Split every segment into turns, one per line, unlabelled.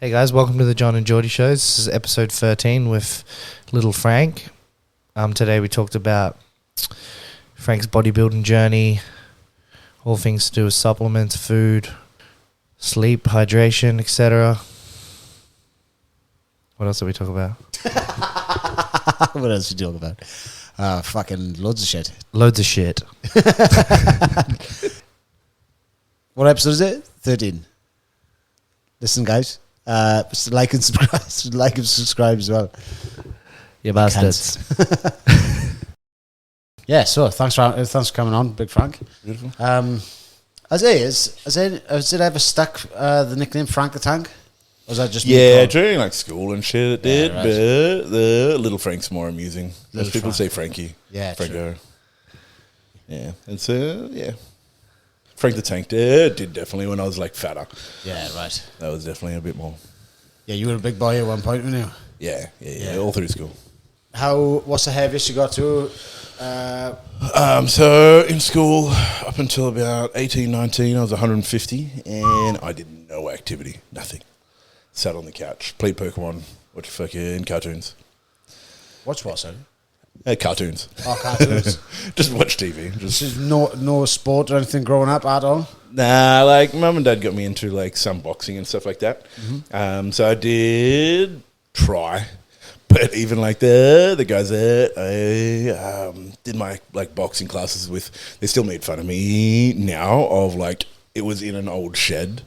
Hey guys, welcome to the John and Geordie show. This is episode 13 with little Frank. Today we talked about Frank's bodybuilding journey, all things to do with supplements, food, sleep, hydration, etc. What else did we talk about?
What else did you talk about? Fucking loads of shit.
Loads of shit.
What episode is it? 13. Listen, guys. Like and subscribe. Like and subscribe as well.
You bastards.
Yeah. So thanks for coming on, Big Frank.
Beautiful.
Has it ever stuck the nickname Frank the Tank? Or was that just
during like school and shit it did,
right.
but the Little Frank's more amusing.
Little
Most people
Frank.
say Frankie.
Yeah,
Franco. Yeah. And so Frank the Tank did definitely when I was like fatter.
Yeah, right.
That was definitely a bit more.
Yeah, you were a big boy at one point, weren't you?
Yeah, all through school.
What's the heaviest you got to?
So in school, up until about 18, 19, I was 150 and I did no activity, nothing. Sat on the couch, played Pokemon, watched fucking cartoons.
Watch what, sorry?
Cartoons.
Oh, cartoons.
Just watch TV.
This is no sport or anything growing up at all?
Nah, like mum and dad got me into like some boxing and stuff like that. Mm-hmm. So I did try, but even like the guys that I did my like boxing classes with, they still made fun of me now. Of like it was in an old shed,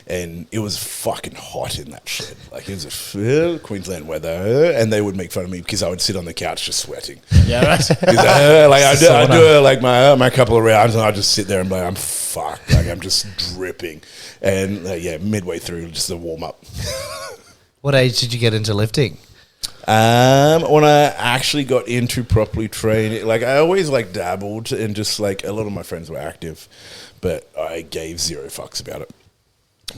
and it was fucking hot in that shed. Like it was a Queensland weather, and they would make fun of me because I would sit on the couch just sweating.
Yeah, right.
I do like my couple of rounds, and I just sit there and be like, I'm fucked. Like I'm just dripping, and midway through, just a warm up.
What age did you get into lifting?
When I actually got into properly training, like I always like dabbled, and just like a lot of my friends were active, but I gave zero fucks about it.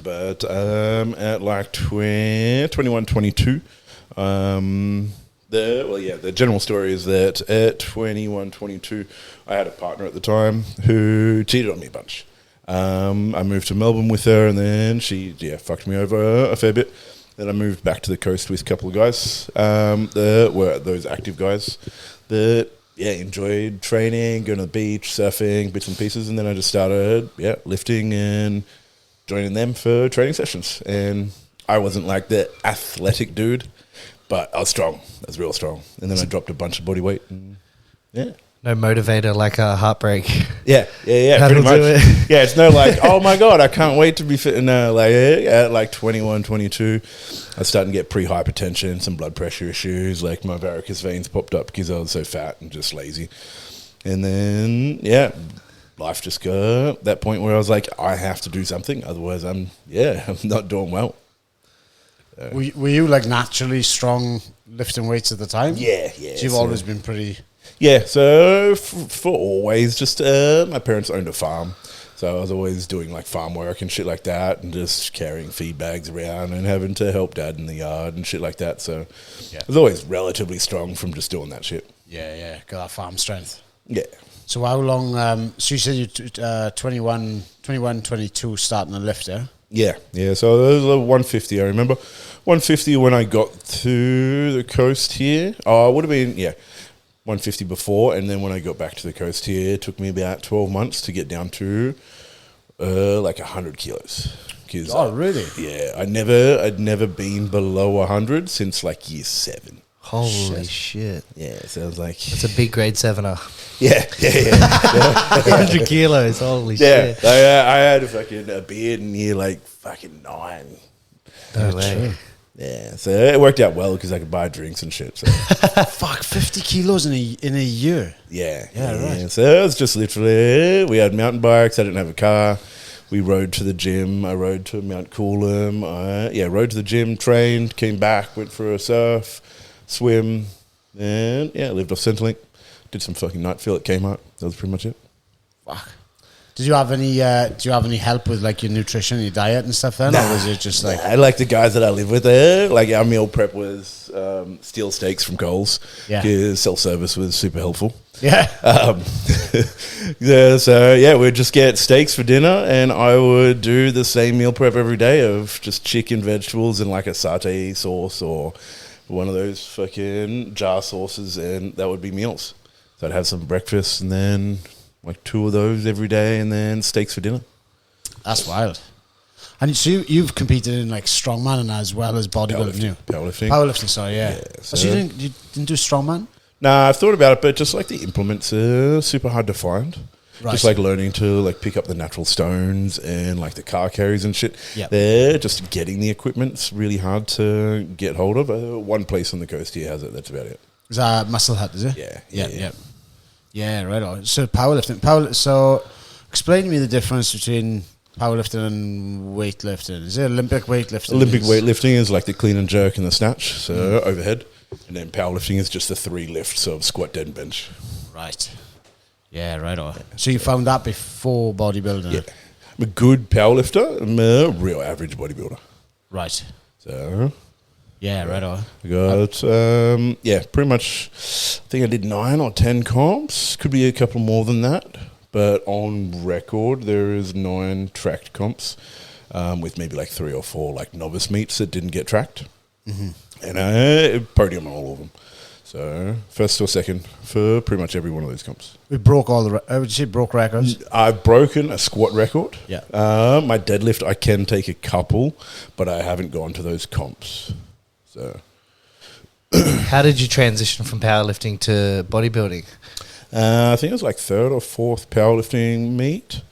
But at like 21, 22, the general story is that at 21, 22, I had a partner at the time who cheated on me a bunch. I moved to Melbourne with her, and then she fucked me over a fair bit. Then I moved back to the coast with a couple of guys that were those active guys that enjoyed training, going to the beach, surfing, bits and pieces, and then I just started lifting and joining them for training sessions. And I wasn't like the athletic dude, but I was strong. I was real strong. And then I dropped a bunch of body weight. And
No motivator like a heartbreak.
Yeah,
That'll
pretty much.
do it.
Yeah, it's no like, oh my God, I can't wait to be fit. No, like at like 21, 22, I was starting to get pre-hypertension, some blood pressure issues. Like my varicose veins popped up because I was so fat and just lazy. And then, life just got that point where I was like, I have to do something. Otherwise, I'm not doing well.
Were you like naturally strong lifting weights at the time?
Yeah.
So you've always been pretty...
Yeah, so for always, just my parents owned a farm. So I was always doing like farm work and shit like that, and just carrying feed bags around and having to help dad in the yard and shit like that. So I was always relatively strong from just doing that shit.
Yeah, got that farm strength.
Yeah.
So how long... so you said you 21, 22 starting to lift, yeah?
Yeah. So those were 150, I remember. 150 when I got to the coast here. Oh, it would have been, 150 before. And then when I got back to the coast here, it took me about 12 months to get down to like 100 kilos.
Oh, really?
Yeah. I'd never been below 100 since like year 7.
Holy shit.
Yeah, so I was like...
That's a big grade 7er.
Yeah.
100 kilos, holy shit.
I had a beard in year like fucking 9.
No way.
Yeah, so it worked out well because I could buy drinks and shit. So.
Fuck, 50 kilos in a year.
Yeah,
right.
So it was just literally, we had mountain bikes. I didn't have a car. We rode to the gym. I rode to Mount Coolum. Rode to the gym, trained, came back, went for a surf, swim, and lived off Centrelink. Did some fucking night fill at Kmart. That was pretty much it.
Fuck. Did you have any? Do you have any help with like your nutrition, your diet, and stuff? Then, or was it just like
I like the guys that I live with there? Like our meal prep was steel steaks from Coles.
Yeah.
Because self-service was super helpful.
yeah?
Yeah, so yeah, we'd just get steaks for dinner, and I would do the same meal prep every day of just chicken, vegetables, and like a satay sauce or one of those fucking jar sauces, and that would be meals. So I'd have some breakfast, and then like 2 of those every day, and then steaks for dinner.
That's wild. And so you've competed in like strongman and as well as bodybuilding, you?
Powerlifting.
Powerlifting, sorry, yeah.
So
So you didn't do strongman?
Nah, I've thought about it, but just like the implements are super hard to find.
Right.
Just like learning to like pick up the natural stones and like the car carries and shit.
Yep.
They're just getting the equipment's really hard to get hold of. One place on the coast here has it. That's about it.
Is that Muscle Hut, is it?
Yeah.
Yeah, right on. So powerlifting. So explain to me the difference between powerlifting and weightlifting. Is it Olympic weightlifting?
Olympic weightlifting is like the clean and jerk and the snatch, so overhead. And then powerlifting is just the 3 lifts of squat, dead, and bench.
Right. Yeah, right on. So you found that before bodybuilding?
Yeah. I'm a good powerlifter. I'm a real average bodybuilder.
Right.
So
Yeah, right on.
I got, pretty much, I think I did 9 or 10 comps. Could be a couple more than that. But on record, there is 9 tracked comps with maybe like 3 or 4 like novice meets that didn't get tracked.
Mm-hmm.
And podium on all of them. So first or second for pretty much every one of those comps.
We broke all the. Would you say broke records?
I've broken a squat record.
Yeah.
My deadlift, I can take a couple, but I haven't gone to those comps. So
How did you transition from powerlifting to bodybuilding?
I think it was like 3rd or 4th powerlifting meet.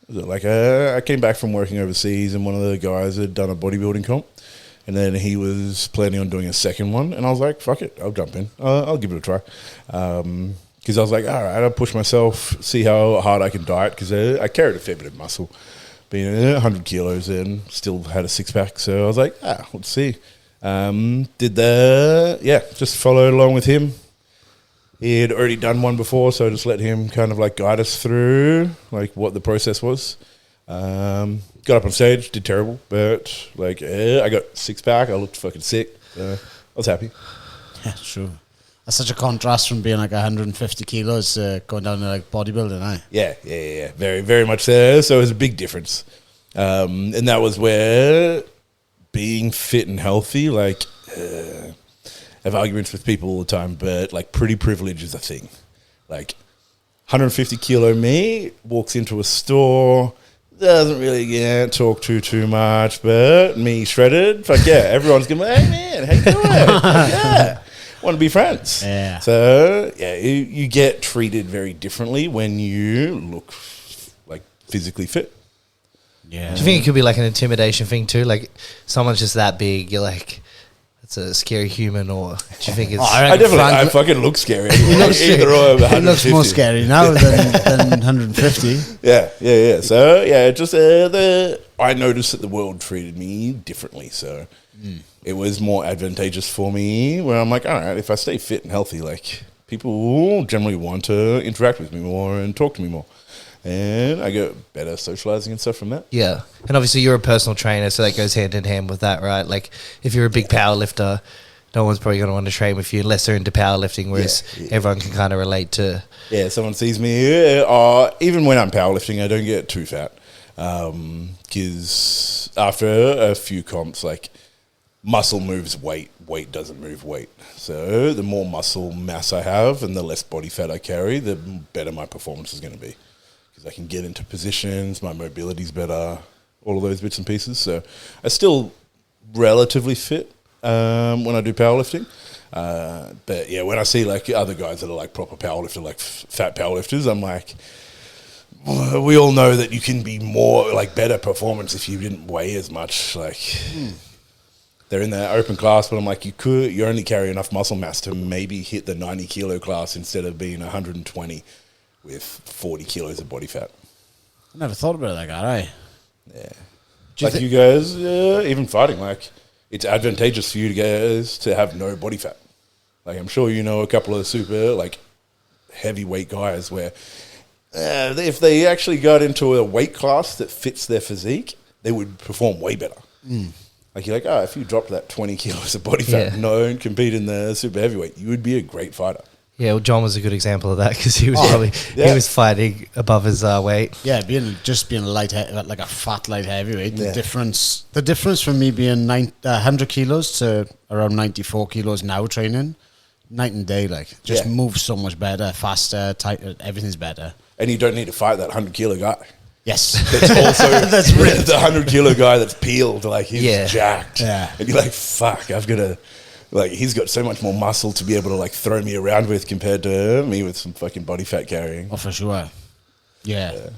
Was it like I came back from working overseas, and one of the guys had done a bodybuilding comp. And then he was planning on doing a second one. And I was like, fuck it, I'll jump in. I'll give it a try. Because I was like, all right, I'll push myself, see how hard I can diet. Because I carried a fair bit of muscle. Being 100 kilos and still had a 6-pack. So I was like, let's see. Just followed along with him. He had already done one before, so I just let him kind of like guide us through like what the process was. Got up on stage, did terrible, but like I got 6-pack. I looked fucking sick. I was happy.
Yeah, true. That's such a contrast from being like 150 kilos going down to like bodybuilding, eh?
Yeah. Very, very much so. So it was a big difference. And that was where being fit and healthy, like, I have arguments with people all the time, but like pretty privilege is a thing. Like 150 kilo me walks into a store, doesn't really talk too much, but me shredded, fuck yeah, everyone's going, hey man, how you doing? Yeah, want to be friends.
Yeah.
So yeah, you get treated very differently when you look like physically fit.
Yeah.
Do you think it could be like an intimidation thing too? Like someone's just that big, you're like, it's a scary human, or do you think it's...
I fucking look scary.
He looks more scary now than 150.
Yeah. So yeah, just I noticed that the world treated me differently. So it was more advantageous for me. Where I'm like, all right, if I stay fit and healthy, like people generally want to interact with me more and talk to me more. And I get better socializing and stuff from that.
Yeah. And obviously you're a personal trainer, so that goes hand in hand with that, right? Like if you're a big power lifter, no one's probably going to want to train with you unless they're into powerlifting, whereas everyone can kind of relate to...
Yeah, someone sees me, even when I'm powerlifting, I don't get too fat. Because after a few comps, like muscle moves weight, weight doesn't move weight. So the more muscle mass I have and the less body fat I carry, the better my performance is going to be. I can get into positions, my mobility's better, all of those bits and pieces. So I still relatively fit when I do powerlifting. But yeah, when I see like other guys that are like proper powerlifter, like fat powerlifters, I'm like, we all know that you can be more like better performance if you didn't weigh as much. Like they're in the open class, but I'm like, you only carry enough muscle mass to maybe hit the 90 kilo class instead of being 120. With 40 kilos of body fat.
I never thought about it like that, eh?
Yeah. Like you guys, even fighting, like, it's advantageous for you guys to have no body fat. Like, I'm sure you know a couple of super, like, heavyweight guys where if they actually got into a weight class that fits their physique, they would perform way better. Like you're like, if you dropped that 20 kilos of body fat, and compete in the super heavyweight, you would be a great fighter. Yeah,
well, John was a good example of that because he was he was fighting above his weight.
Yeah, being light, like a fat light heavyweight. The difference from me being 100 kilos to around 94 kilos now training, night and day. Like just moves so much better, faster, tighter. Everything's better.
And you don't need to fight that 100 kilo guy.
Yes,
that's also that's the 100 kilo guy that's peeled. Like he's jacked.
Yeah,
and you're like, fuck, I've got to. Like, he's got so much more muscle to be able to, like, throw me around with compared to me with some fucking body fat carrying.
Oh, for sure. Yeah.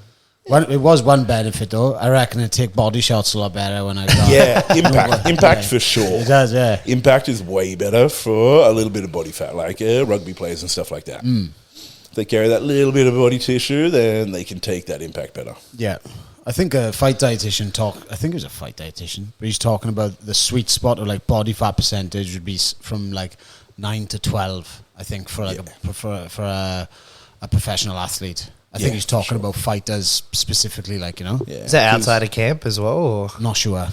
It was one benefit, though. I reckon it'd take body shots a lot better when I got...
Yeah, impact for sure.
It does, yeah.
Impact is way better for a little bit of body fat, like rugby players and stuff like that. If they carry that little bit of body tissue, then they can take that impact better.
Yeah. I think a fight dietitian I think it was a fight dietitian, but he's talking about the sweet spot of like body fat percentage would be from like 9 to 12, I think, for like a professional athlete. I think he's talking about fighters specifically, like, you know.
Yeah. Is that outside of camp as well? Or?
Not sure.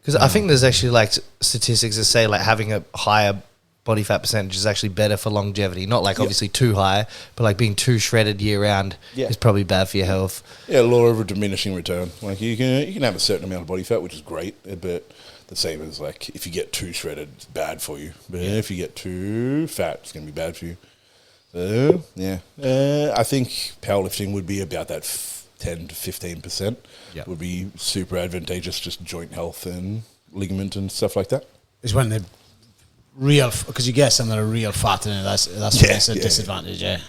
Because I think there's actually like statistics that say like having a higher body fat percentage is actually better for longevity. Not like obviously too high, but like being too shredded year round is probably bad for your health.
Yeah, law of a diminishing return. Like you can have a certain amount of body fat, which is great, but the same as like if you get too shredded, it's bad for you. But if you get too fat, it's going to be bad for you. So I think powerlifting would be about that 10 to 15%. Would be super advantageous, just joint health and ligament and stuff like that.
Is when they real, because you get some that are real fat in it. That's when it's a disadvantage. Yeah,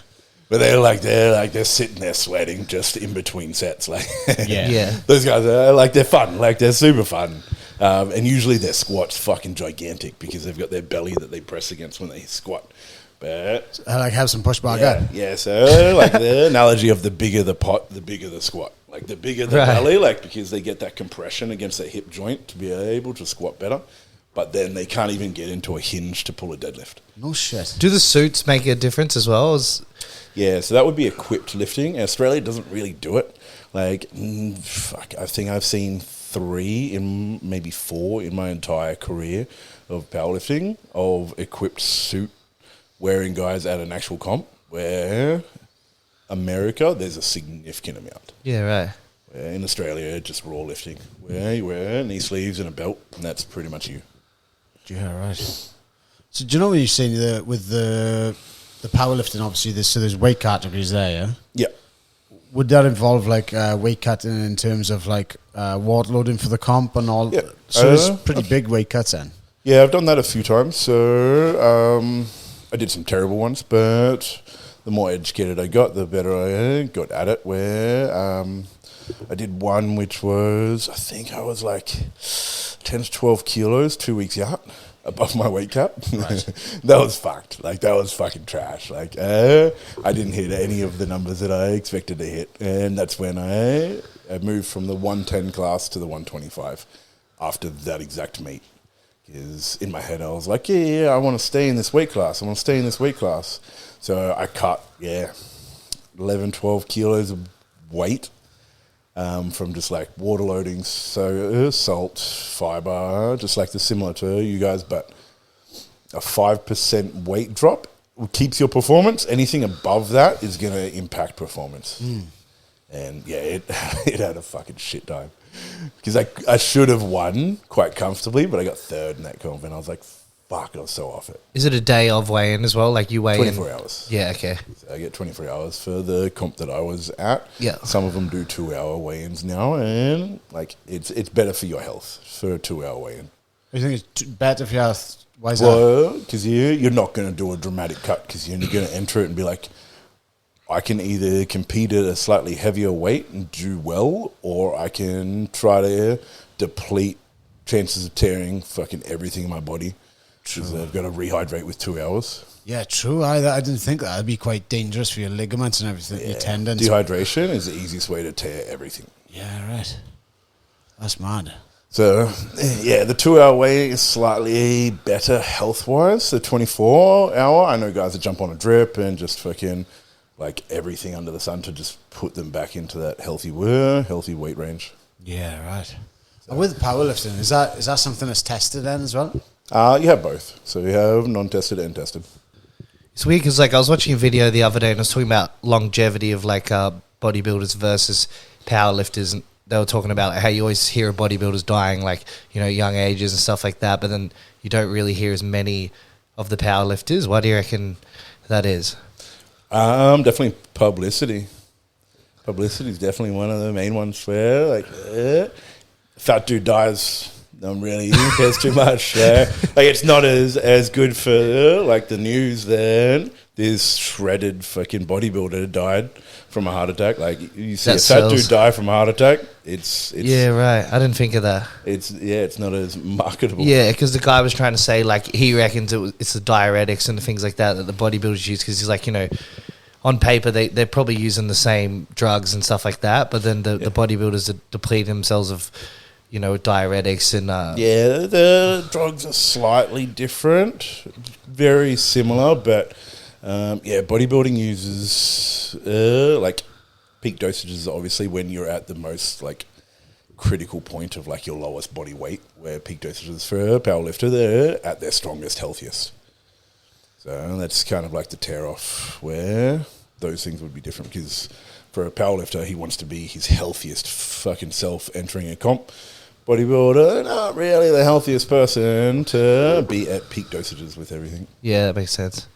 but they're sitting there sweating just in between sets. Like those guys are they're fun, like they're super fun. And usually their squat's fucking gigantic because they've got their belly that they press against when they squat. But
I like have some pushback.
Yeah. So like the analogy of the bigger the pot, the bigger the squat. Like the bigger the belly, like because they get that compression against their hip joint to be able to squat better. But then they can't even get into a hinge to pull a deadlift.
No shit.
Do the suits make a difference as well?
Yeah, so that would be equipped lifting. Australia doesn't really do it. Like, I think I've seen 3 maybe 4 in my entire career of powerlifting of equipped suit wearing guys at an actual comp. Where America, there's a significant amount.
Yeah, right.
Where in Australia, just raw lifting. Where you wear knee sleeves and a belt, and that's pretty much you.
Yeah, right. So do you know what you're saying with the powerlifting? Obviously, there's weight categories there. Yeah.
Yeah.
Would that involve like weight cutting in terms of like watt loading for the comp and all?
Yeah.
So there's pretty big weight cuts then.
Yeah, I've done that a few times. So I did some terrible ones, but the more educated I got, the better I got at it. Where I did one which was, I think I was like 10 to 12 kilos 2 weeks out above my weight cap. Right. That was fucked. Like, that was fucking trash. Like, I didn't hit any of the numbers that I expected to hit. And that's when I moved from the 110 class to the 125 after that exact meet. Because in my head, I was like, yeah, I want to stay in this weight class. I want to stay in this weight class. So I cut, 11, 12 kilos of weight. From just like water loading, so salt, fiber, just like similar to you guys, but a 5% weight drop keeps your performance. Anything above that is going to impact performance. And it had a fucking shit time because I should have won quite comfortably, but I got 3rd in that comp, and I was like, fuck, I was so off it.
Is it a day of weigh-in as well? Like you weigh
24 hours.
Yeah, okay.
So I get 24 hours for the comp that I was at.
Yeah.
Some of them do 2-hour weigh-ins now, and like it's better for your health for a 2-hour weigh-in.
You think it's better for your health? Why is that?
Well, because you're not going to do a dramatic cut because you're going to enter it and be like, I can either compete at a slightly heavier weight and do well, or I can try to deplete chances of tearing fucking everything in my body. Because I've got to rehydrate with 2 hours.
Yeah, true. I didn't think that. That'd be quite dangerous for your ligaments and everything, your tendons.
Dehydration is the easiest way to tear everything.
Yeah, right. That's mad.
So, the 2-hour way is slightly better health-wise. The 24-hour, I know guys that jump on a drip and just fucking like everything under the sun to just put them back into that healthy weight range.
Yeah, right. And with powerlifting, is that something that's tested then as well?
You have both. So you have non-tested and tested.
It's weird because like I was watching a video the other day and I was talking about longevity of like bodybuilders versus powerlifters, and they were talking about how you always hear of bodybuilders dying like, you know, young ages and stuff like that, but then you don't really hear as many of the powerlifters. Why do you reckon that is?
Definitely publicity. Publicity is definitely one of the main ones where like fat dude dies. No one really cares too much. Like it's not as good for like the news. Then this shredded fucking bodybuilder died from a heart attack. Like you see
That
a fat dude
sells.
die from a heart attack. It's
Yeah, right. I didn't think of that.
it's not as marketable.
Yeah, because the guy was trying to say like he reckons it's the diuretics and the things like that the bodybuilders use, because he's like, you know, on paper they're probably using the same drugs and stuff like that, but then the bodybuilders that deplete themselves of, you know, diuretics and
Yeah, the drugs are slightly different, very similar, but bodybuilding uses like peak dosages. Obviously, when you're at the most like critical point of like your lowest body weight, where peak dosages for a powerlifter, they're at their strongest, healthiest. So that's kind of like the tear off where those things would be different, because for a powerlifter, he wants to be his healthiest fucking self entering a comp. Bodybuilder, not really the healthiest person to be at peak dosages with everything.
yeah, that makes sense.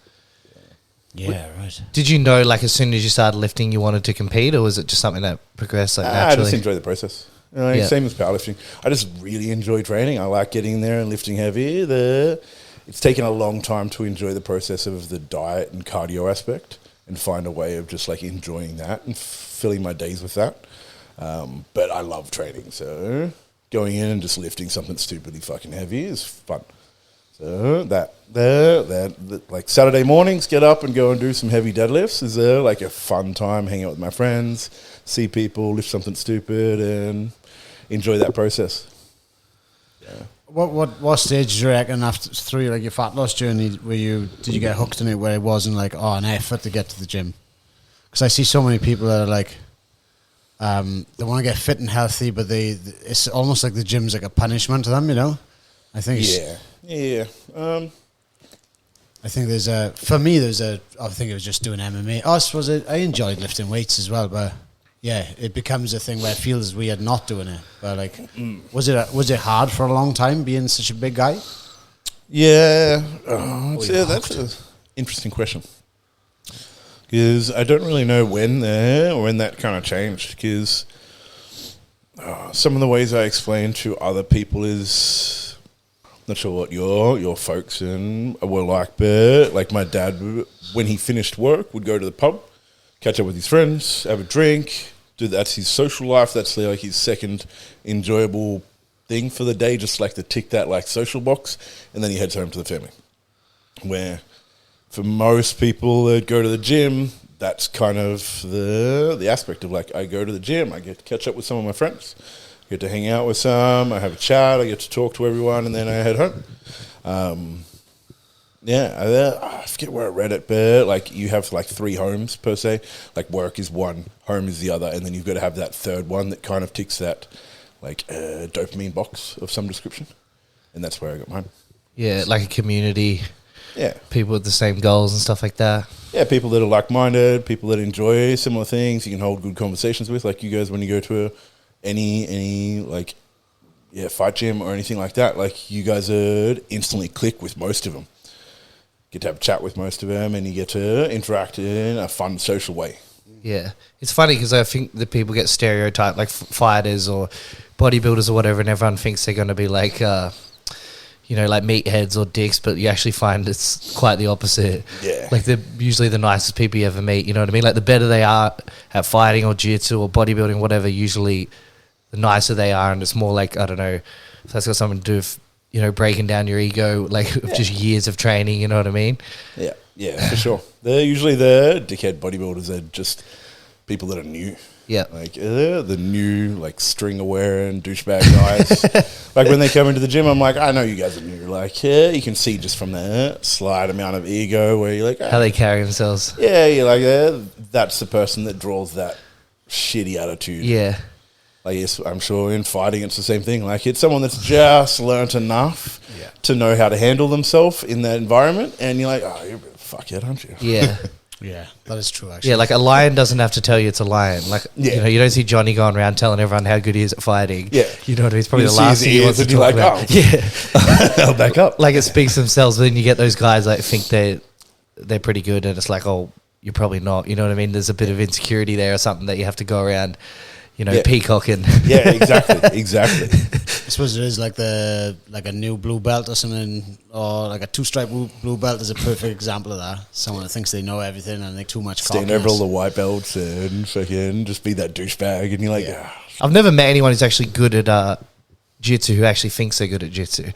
Yeah, right.
Did you know like as soon as you started lifting you wanted to compete, or was it just something that progressed like
I
naturally?
just enjoy the process. Same as powerlifting. I just really enjoy training. I like getting there and lifting heavy. It's taken a long time to enjoy the process of the diet and cardio aspect and find a way of just like enjoying that and filling my days with that. But I love training, so going in and just lifting something stupidly fucking heavy is fun. So that like Saturday mornings, get up and go and do some heavy deadlifts is like a fun time, hang out with my friends, see people, lift something stupid, and enjoy that process. Yeah.
What stage do you reckon after through like your fat loss journey did you get hooked in it where it wasn't like an effort to get to the gym? Because I see so many people that are like they want to get fit and healthy, but it's almost like the gym's like a punishment to them, you know. I think I think I think it was just doing MMA. I enjoyed lifting weights as well, but yeah, it becomes a thing where it feels weird not doing it. But like, was it hard for a long time being such a big guy?
Yeah, that's an interesting question, because I don't really know when that kind of changed, because some of the ways I explain to other people is, not sure what your folks were like, but like my dad, when he finished work, would go to the pub, catch up with his friends, have a drink. That's his social life. That's like his second enjoyable thing for the day, just like to tick that like social box, and then he heads home to the family. Where for most people that go to the gym, that's kind of the aspect of like, I go to the gym, I get to catch up with some of my friends, get to hang out with some, I have a chat, I get to talk to everyone, and then I head home. I forget where I read it, but like you have like 3 homes per se. Like work is one, home is the other, and then you've got to have that third one that kind of ticks that like dopamine box of some description, and that's where I got mine.
Yeah, like a community.
Yeah,
people with the same goals and stuff like that.
Yeah, people that are like-minded, people that enjoy similar things, you can hold good conversations with. Like you guys, when you go to any like fight gym or anything like that, like you guys would instantly click with most of them. Get to have a chat with most of them, and you get to interact in a fun, social way.
Yeah. It's funny because I think that people get stereotyped, like fighters or bodybuilders or whatever, and everyone thinks they're going to be like, like meatheads or dicks, but you actually find it's quite the opposite.
Yeah.
Like they're usually the nicest people you ever meet, you know what I mean? Like the better they are at fighting or jiu-jitsu or bodybuilding, whatever, usually the nicer they are, and it's more like, I don't know, if that's got something to do with, breaking down your ego, like just years of training, you know what I mean?
Yeah, for sure. They're usually the dickhead bodybuilders that just people that are new.
Yeah.
Like the new like stringer wearing douchebag guys. Like when they come into the gym, I'm like, I know you guys are new. Like, yeah, you can see just from the slight amount of ego where you're like,
How they carry themselves.
yeah, you're like, that's the person that draws that shitty attitude.
Yeah.
Like, yes, I'm sure in fighting it's the same thing. Like, it's someone that's just learnt enough to know how to handle themselves in that environment, and you're like, oh, you're a bit of a fuckhead, aren't you?
Yeah.
Yeah, that is true, actually.
Yeah, like a lion doesn't have to tell you it's a lion. Like,
Yeah.
you know, you don't see Johnny going around telling everyone how good he is at fighting.
Yeah.
You know what I mean? It's probably
You
the
see
last
his
thing he wants to
ears and you're
talk
like,
about.
oh. I'll back up.
Like it speaks themselves, but then you get those guys that think they're pretty good, and it's like, oh, you're probably not. You know what I mean? There's a bit of insecurity there or something that you have to go around, you know, peacocking.
Yeah, exactly.
I suppose there is like a new blue belt or something, or like a 2-stripe blue belt is a perfect example of that. Someone that thinks they know everything and they too much
Stand over all the white belts and fucking just be that douchebag, and you're like,
I've never met anyone who's actually good at jiu-jitsu who actually thinks they're good at jiu-jitsu.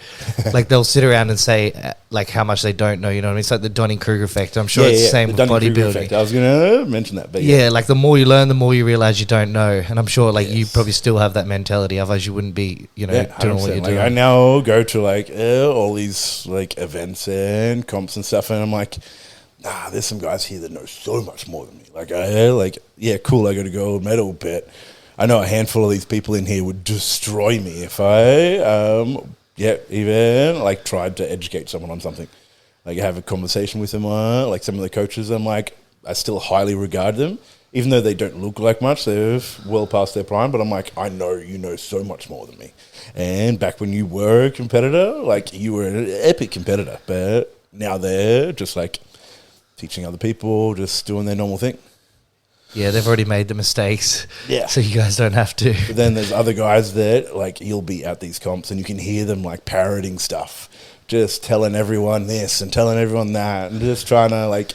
Like they'll sit around and say like how much they don't know, you know what I mean? It's like the Dunning-Kruger effect. I'm sure it's the same with bodybuilding. Effect.
I was going to mention that, but
yeah, like the more you learn, the more you realize you don't know. And I'm sure like you probably still have that mentality, otherwise you wouldn't be, you know, doing what you're doing.
I now go to like all these like events and comps and stuff, and I'm like, nah, there's some guys here that know so much more than me. Like, cool, I got a gold medal, but I know a handful of these people in here would destroy me if I, even like tried to educate someone on something. Like have a conversation with them, like some of the coaches, I'm like, I still highly regard them, even though they don't look like much. They're well past their prime, but I'm like, I know you know so much more than me. And back when you were a competitor, like you were an epic competitor, but now they're just like teaching other people, just doing their normal thing.
Yeah, they've already made the mistakes.
Yeah.
So you guys don't have to.
But then there's other guys that, like, you'll be at these comps and you can hear them, like, parroting stuff. Just telling everyone this and telling everyone that. And just trying to, like,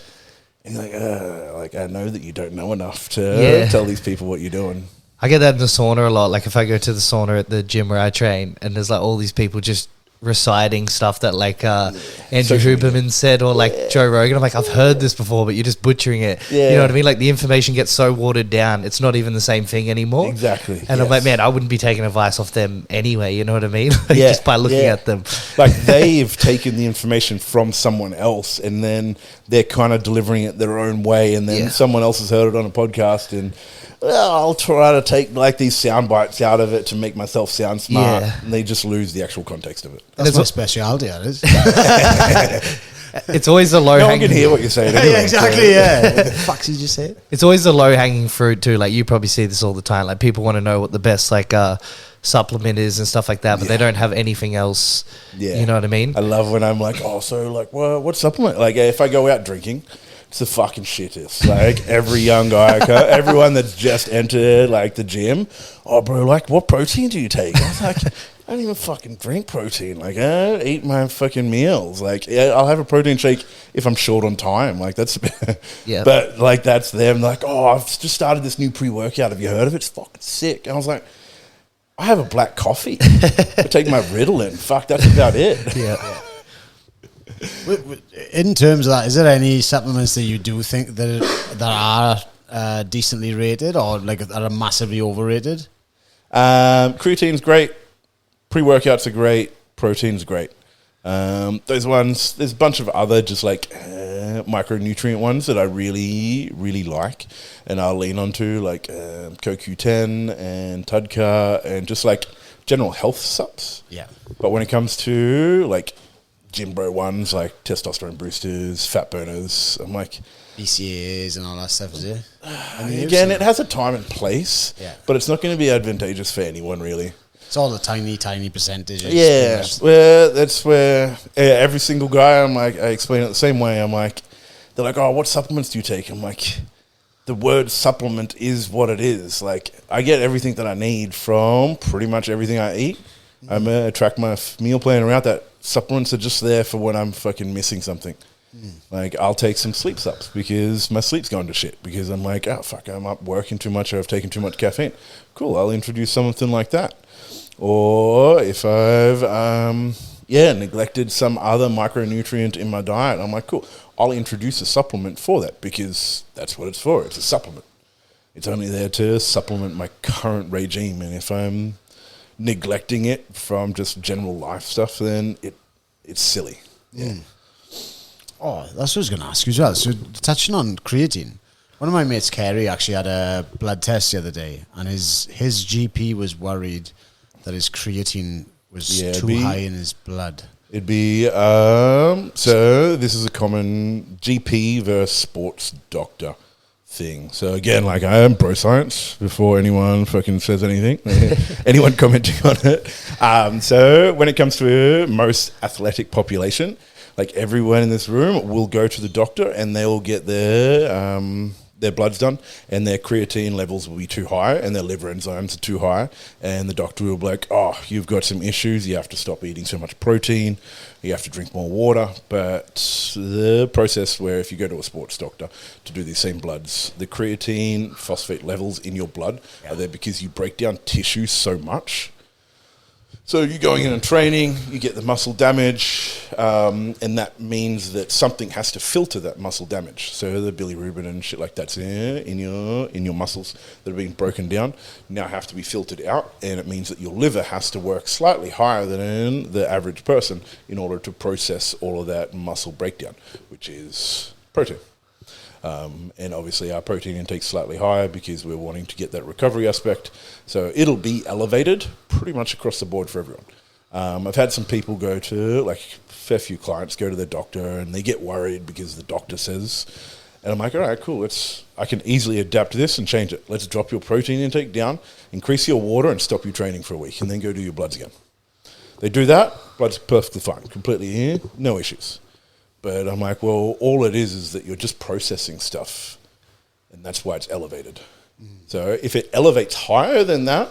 and you're like, I know that you don't know enough to tell these people what you're doing.
I get that in the sauna a lot. Like, if I go to the sauna at the gym where I train and there's, like, all these people just reciting stuff that like Andrew Huberman said or like Joe Rogan. I'm like, I've heard this before, but you're just butchering it. You know what I mean? Like the information gets so watered down, it's not even the same thing anymore.
Exactly.
And I'm like, man, I wouldn't be taking advice off them anyway. You know what I mean? Like just by looking at them.
Like they've taken the information from someone else and then they're kind of delivering it their own way, and then someone else has heard it on a podcast and I'll try to take like these sound bites out of it to make myself sound smart, and they just lose the actual context of it.
That's my speciality, that is.
It's always the low hanging.
No one can hear what you're saying. Anyway,
yeah, exactly. What the fuck did you just say?
It's always the low hanging fruit too. Like you probably see this all the time. Like people want to know what the best like supplement is and stuff like that, but they don't have anything else. You know what I mean?
I love when I'm like, oh, so like, what supplement? Like if I go out drinking, it's the fucking shittest. Like every young guy, everyone that's just entered like the gym, oh bro, like what protein do you take? I was like, I don't even fucking drink protein. Like I eat my fucking meals. Like I'll have a protein shake if I'm short on time. Like that's but like that's them. Like, oh, I've just started this new pre-workout. Have you heard of it? It's fucking sick. And I was like, I have a black coffee. I take my Ritalin. Fuck, that's about it.
In terms of that, is there any supplements that you do think that are decently rated or like that are massively overrated?
Creatine's great. Pre-workouts are great. Protein's great. Those ones, there's a bunch of other just like micronutrient ones that I really, really like, and I'll lean onto like CoQ10 and Tudka and just like general health subs. Yeah. But when it comes to like gym bro ones like testosterone boosters, fat burners, I'm like
BCAAs and all that stuff, is it?
Again, it has a time and place, but it's not going to be advantageous for anyone really.
It's all the tiny percentages.
Yeah, that's where every single guy, I'm like, I explain it the same way. I'm like, they're like, oh, what supplements do you take? I'm like, the word supplement is what it is. Like, I get everything that I need from pretty much everything I eat. I'm going to track my meal plan around that. Supplements are just there for when I'm fucking missing something. Like, I'll take some sleep subs because my sleep's going to shit. Because I'm like, oh, fuck, I'm up working too much or I've taken too much caffeine. Cool, I'll introduce something like that. Or if I've, neglected some other micronutrient in my diet, I'm like, cool, I'll introduce a supplement for that because that's what it's for. It's a supplement. It's only there to supplement my current regime, and if I'm neglecting it from just general life stuff, then it's silly. Yeah.
Oh, that's what I was going to ask you as well. So touching on creatine, one of my mates, Kerry, actually had a blood test the other day, and his GP was worried that his creatine was too high in his blood.
It'd be so this is a common GP versus sports doctor thing. So again, like, I am pro science before anyone fucking says anything, anyone commenting on it. So when it comes to most athletic population, like, everyone in this room will go to the doctor and they will get their bloods done, and their creatine levels will be too high and their liver enzymes are too high, and the doctor will be like, oh, you've got some issues, you have to stop eating so much protein, you have to drink more water. But the process where if you go to a sports doctor to do these same bloods, the creatine phosphate levels in your blood are there because you break down tissue so much. So you're going in and training, you get the muscle damage, and that means that something has to filter that muscle damage. So the bilirubin and shit like that's in your muscles that have been broken down now have to be filtered out, and it means that your liver has to work slightly higher than the average person in order to process all of that muscle breakdown, which is protein. And obviously our protein intake is slightly higher because we're wanting to get that recovery aspect. So it'll be elevated pretty much across the board for everyone. I've had some people go to, like, a fair few clients go to their doctor and they get worried because the doctor says, and I'm like, all right, cool, I can easily adapt to this and change it. Let's drop your protein intake down, increase your water, and stop you training for a week, and then go do your bloods again. They do that, blood's perfectly fine, completely no issues. But I'm like, well, all it is that you're just processing stuff, and that's why it's elevated. So if it elevates higher than that,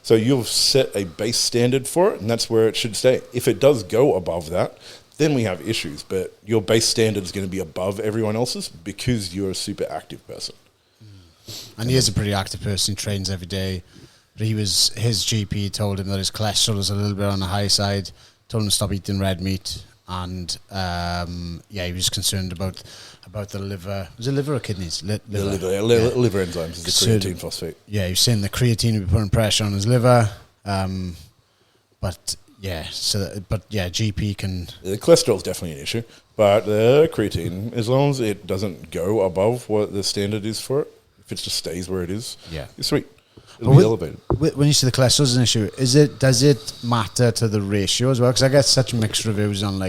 so you've set a base standard for it, and that's where it should stay. If it does go above that, then we have issues. But your base standard is going to be above everyone else's because you're a super active person.
And he is a pretty active person. He trains every day. But his GP told him that his cholesterol is a little bit on the high side. Told him to stop eating red meat. And he was concerned about the liver. Was it liver or kidneys? Liver
Liver enzymes is the creatine phosphate. Yeah,
he was saying the creatine would be putting pressure on his liver. GP can.
The cholesterol is definitely an issue, but the creatine, as long as it doesn't go above what the standard is for it, if it just stays where it is, it's sweet. It'll be elevated.
When you say the cholesterol is an issue, does it matter to the ratio as well? Because I get such mixed reviews on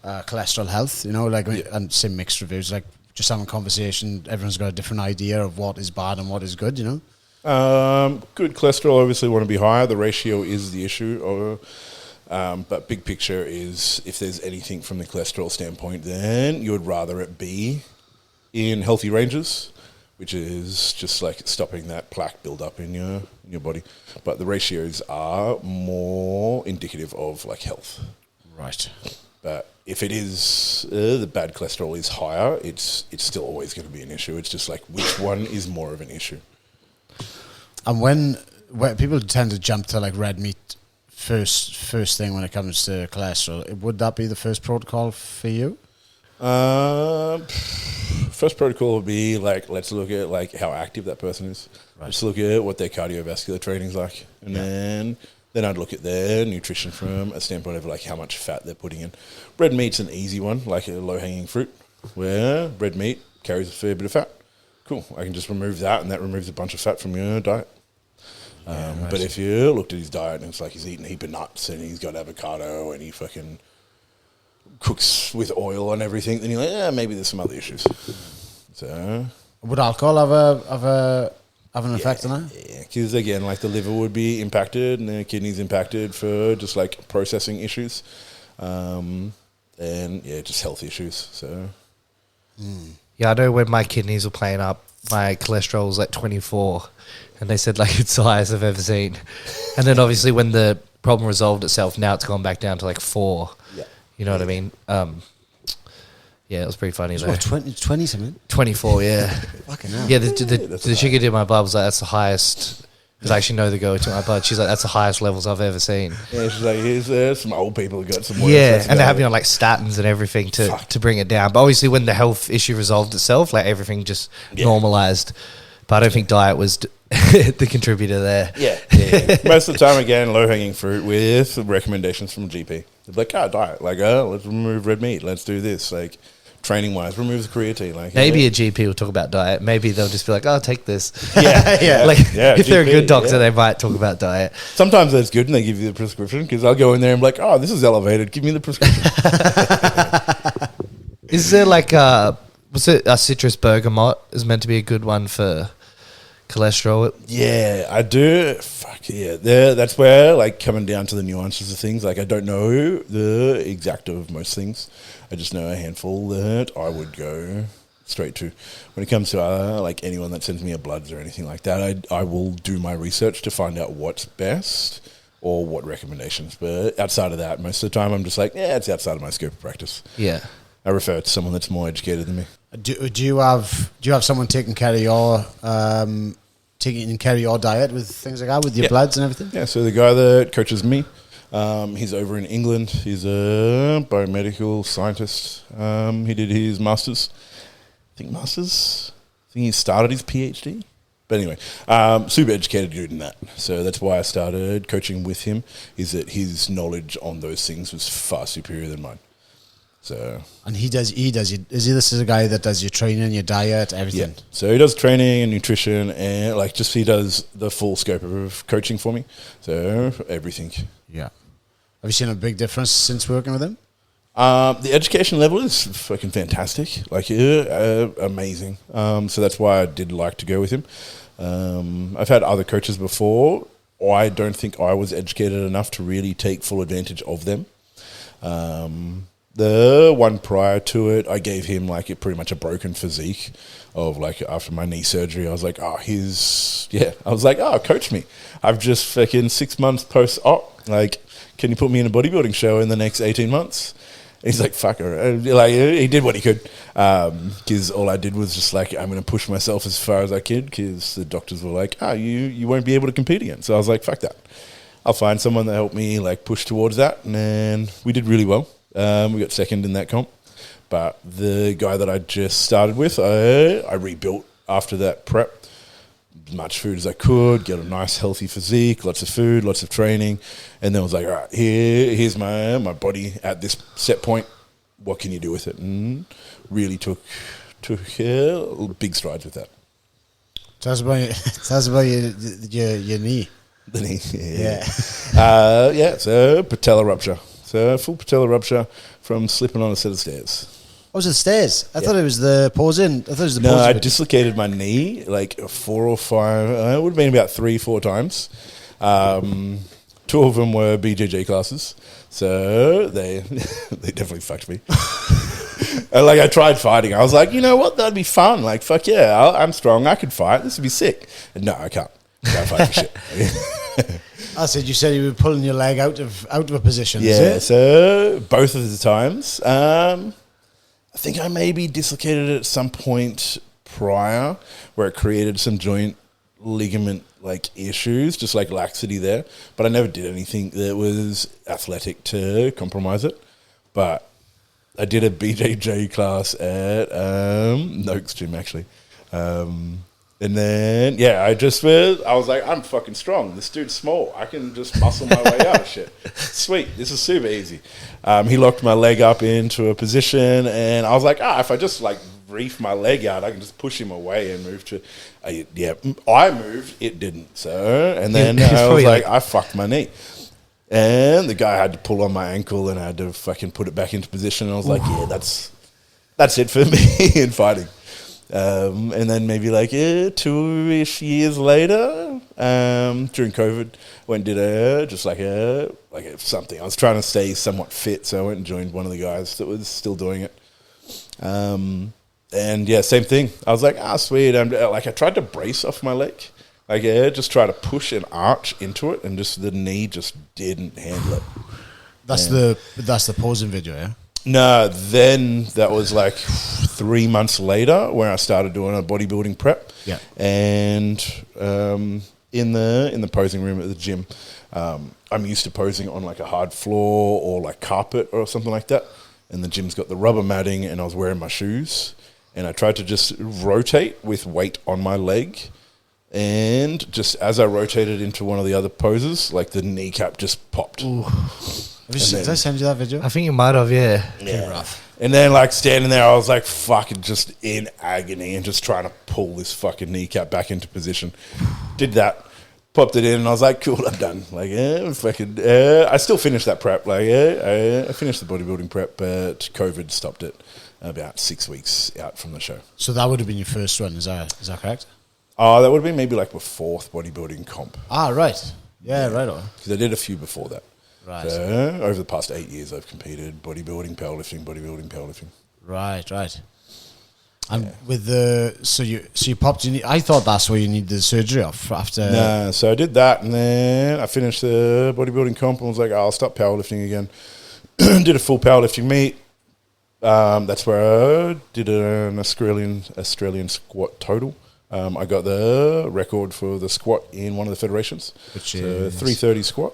cholesterol health, and say mixed reviews, like just having a conversation. Everyone's got a different idea of what is bad and what is good, Good
cholesterol obviously want to be higher. The ratio is the issue. But big picture is, if there's anything from the cholesterol standpoint, then you would rather it be in healthy ranges, which is just like stopping that plaque build-up in your body. But the ratios are more indicative of, like, health.
Right.
But if it is, the bad cholesterol is higher, it's still always going to be an issue. It's just like, which one is more of an issue?
And when people tend to jump to, like, red meat first thing when it comes to cholesterol, would that be the first protocol for you?
First protocol would be, like, let's look at, like, how active that person is. Right. Let's look at what their cardiovascular training's like, and then I'd look at their nutrition from a standpoint of, like, how much fat they're putting in. Red meat's an easy one, like a low-hanging fruit, where red meat carries a fair bit of fat. Cool, I can just remove that, and that removes a bunch of fat from your diet. Right. But if you looked at his diet and it's like he's eating a heap of nuts and he's got avocado and he fucking cooks with oil and everything, then you're like, maybe there's some other issues. So
would alcohol have an effect on that?
Yeah, because again, like, the liver would be impacted and the kidneys impacted for just, like, processing issues, and just health issues. So
I know when my kidneys were playing up, my cholesterol was like 24, and they said, like, it's the highest I've ever seen. And then obviously when the problem resolved itself, now it's gone back down to like 4. Yeah. You know what I mean? It was pretty funny though.
20 something?
24, yeah.
Fucking hell.
Yeah, the chick who did my blood was like, that's the highest Because I actually know the girl who took my blood. She's like, that's the highest levels I've ever seen.
Yeah, she's like, here's some old people who got some worse.
Yeah, and they have me on like statins and everything to bring it down. But obviously, when the health issue resolved itself, like everything just normalized. But I don't think diet was the contributor there.
Yeah. Most of the time, again, low hanging fruit with recommendations from GP. They're like, diet. Like, let's remove red meat. Let's do this. Like, training wise, remove the creatine. Like,
maybe a GP will talk about diet. Maybe they'll just be like, "Oh, take this."
Yeah.
Like, if
GP,
they're a good doctor, they might talk about diet.
Sometimes that's good, and they give you the prescription because I'll go in there and be like, "Oh, this is elevated. Give me the prescription."
Is there like was it a citrus bergamot is meant to be a good one for cholesterol?
Yeah, I do. Fuck yeah. That's where, like, coming down to the nuances of things, like, I don't know the exact of most things. I just know a handful that I would go straight to. When it comes to, like, anyone that sends me a bloods or anything like that, I will do my research to find out what's best or what recommendations. But outside of that, most of the time, I'm just like, it's outside of my scope of practice.
Yeah.
I refer to someone that's more educated than me.
Do you have someone taking care of your diet with things like that, with your bloods and everything?
Yeah, so the guy that coaches me, he's over in England. He's a biomedical scientist. He did his master's. I think he started his PhD. But anyway, super educated dude in that. So that's why I started coaching with him, is that his knowledge on those things was far superior than mine. So,
and this is a guy that does your training, your diet, everything.
Yeah. So he does training and nutrition, and like just he does the full scope of coaching for me. So everything.
Yeah. Have you seen a big difference since working with him?
The education level is fucking fantastic. Like, amazing. So that's why I did like to go with him. I've had other coaches before. I don't think I was educated enough to really take full advantage of them. The one prior to it, I gave him like pretty much a broken physique of like after my knee surgery. I was like, coach me. I've just fucking 6 months post-op. Like, can you put me in a bodybuilding show in the next 18 months? He's like, fuck her. Like, he did what he could. Because all I did was just like, I'm going to push myself as far as I could, because the doctors were like, you won't be able to compete again. So I was like, fuck that. I'll find someone that helped me like push towards that. And we did really well. We got second in that comp. But the guy that I just started with, I rebuilt after that prep. As much food as I could, get a nice healthy physique, lots of food, lots of training. And then I was like, all right, here's my body at this set point. What can you do with it? And really took big strides with that.
Tell us about your knee.
The knee,
yeah.
So patella rupture. So full patella rupture from slipping on a set of stairs.
Oh, was it the stairs? I thought it was the pause in. I thought it was the pause.
No, I dislocated my knee like 4 or 5. It would have been about 3-4 times. 2 of them were BJJ classes, so they definitely fucked me. And like I tried fighting. I was like, you know what? That'd be fun. Like, fuck yeah, I'm strong. I could fight. This would be sick. And no, I can't. I can't fight for shit.
You said you were pulling your leg out of a position.
Yeah, so both of the times. I think I maybe dislocated it at some point prior where it created some joint ligament like issues, just like laxity there. But I never did anything that was athletic to compromise it. But I did a BJJ class at Noakes Gym actually. And then, I was like, I'm fucking strong. This dude's small. I can just muscle my way out of shit. Sweet. This is super easy. He locked my leg up into a position, and I was like, if I just, like, reef my leg out, I can just push him away and move to... I moved. It didn't. So, and then I was like, I fucked my knee. And the guy had to pull on my ankle, and I had to fucking put it back into position. And I was like, that's it for me in fighting. And then maybe like 2-ish years later, during COVID, went and did something. I was trying to stay somewhat fit, so I went and joined one of the guys that was still doing it. And same thing. I was like, sweet. I tried to brace off my leg, just try to push an arch into it, and just the knee just didn't handle it.
That's the posing video, yeah.
No, then that was like 3 months later where I started doing a bodybuilding prep.
Yeah.
And in the posing room at the gym. I'm used to posing on like a hard floor or like carpet or something like that. And the gym's got the rubber matting, and I was wearing my shoes. And I tried to just rotate with weight on my leg. And just as I rotated into one of the other poses, like the kneecap just popped.
Did I send you that video?
I think you might have, yeah.
Pretty rough.
And then like standing there, I was like fucking just in agony and just trying to pull this fucking kneecap back into position. Did that. Popped it in, and I was like, cool, I'm done. Like, fucking, I still finished that prep. Like, I finished the bodybuilding prep, but COVID stopped it about 6 weeks out from the show.
So that would have been your first one, is that correct?
Oh, that would have been maybe like my fourth bodybuilding comp.
Ah, right. Yeah, right on.
Because I did a few before that.
Right.
So over the past 8 years, I've competed bodybuilding, powerlifting.
Right. And with so you popped your knee. I thought that's where you need the surgery off after.
Nah, so I did that, and then I finished the bodybuilding comp and was like, I'll stop powerlifting again. Did a full powerlifting meet. That's where I did an Australian squat total. I got the record for the squat in one of the federations,
which
is 330 squat.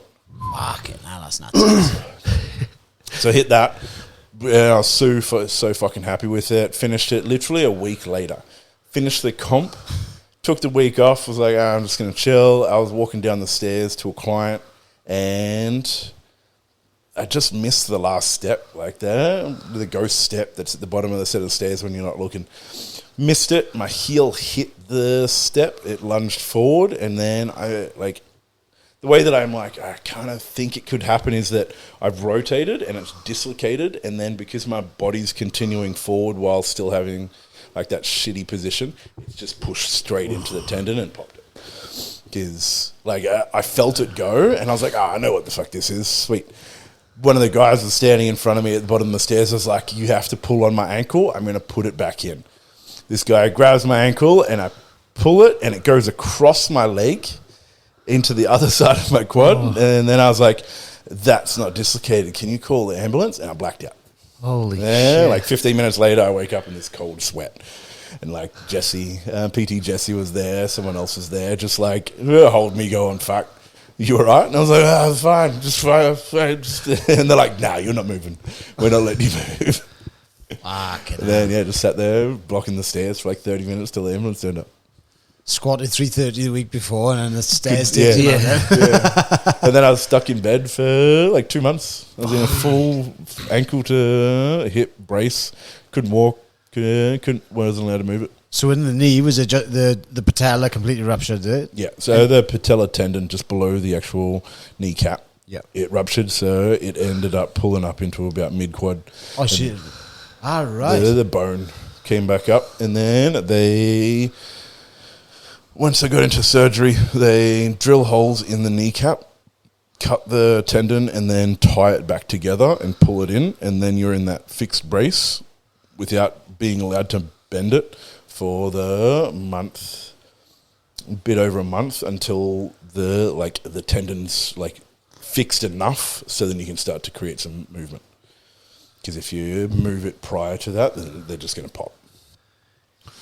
Fucking hell, that's nuts.
So I hit that. I was so fucking happy with it. Finished it literally a week later. Finished the comp. Took the week off. Was like, I'm just going to chill. I was walking down the stairs to a client, and I just missed the last step, like the ghost step that's at the bottom of the set of stairs when you're not looking. Missed it. My heel hit the step. It lunged forward, and then the way that I'm like, I kind of think it could happen is that I've rotated and it's dislocated, and then because my body's continuing forward while still having like that shitty position, it's just pushed straight into the tendon and popped it. Because like I felt it go, and I was like, I know what the fuck this is. Sweet. One of the guys was standing in front of me at the bottom of the stairs. I was like, you have to pull on my ankle. I'm going to put it back in. This guy grabs my ankle, and I pull it, and it goes across my leg into the other side of my quad. And then I was like, that's not dislocated. Can you call the ambulance? And I blacked out.
Holy shit.
Like 15 minutes later, I wake up in this cold sweat. And like Jesse, PT Jesse was there. Someone else was there, just like, hold me going, fuck. You all right? And I was like, it's fine. Just fine. And they're like, nah, you're not moving. We're not letting you move. And then, just sat there blocking the stairs for like 30 minutes till the ambulance turned up.
Squatted 330 the week before, and then the stairs did.
And then I was stuck in bed for like 2 months. I was in a full ankle to hip brace. Couldn't walk. Wasn't allowed to move it.
So in the knee, was it the patella completely ruptured? Did it?
Yeah. So the patella tendon just below the actual kneecap.
Yeah. It
ruptured, so it ended up pulling up into about mid quad.
Oh shit! All right.
The bone came back up, and then once I got into surgery, they drill holes in the kneecap, cut the tendon, and then tie it back together and pull it in, and then you're in that fixed brace without being allowed to bend it for the month, a bit over a month, until the tendon's like fixed enough so then you can start to create some movement. Because if you move it prior to that, then they're just going to pop.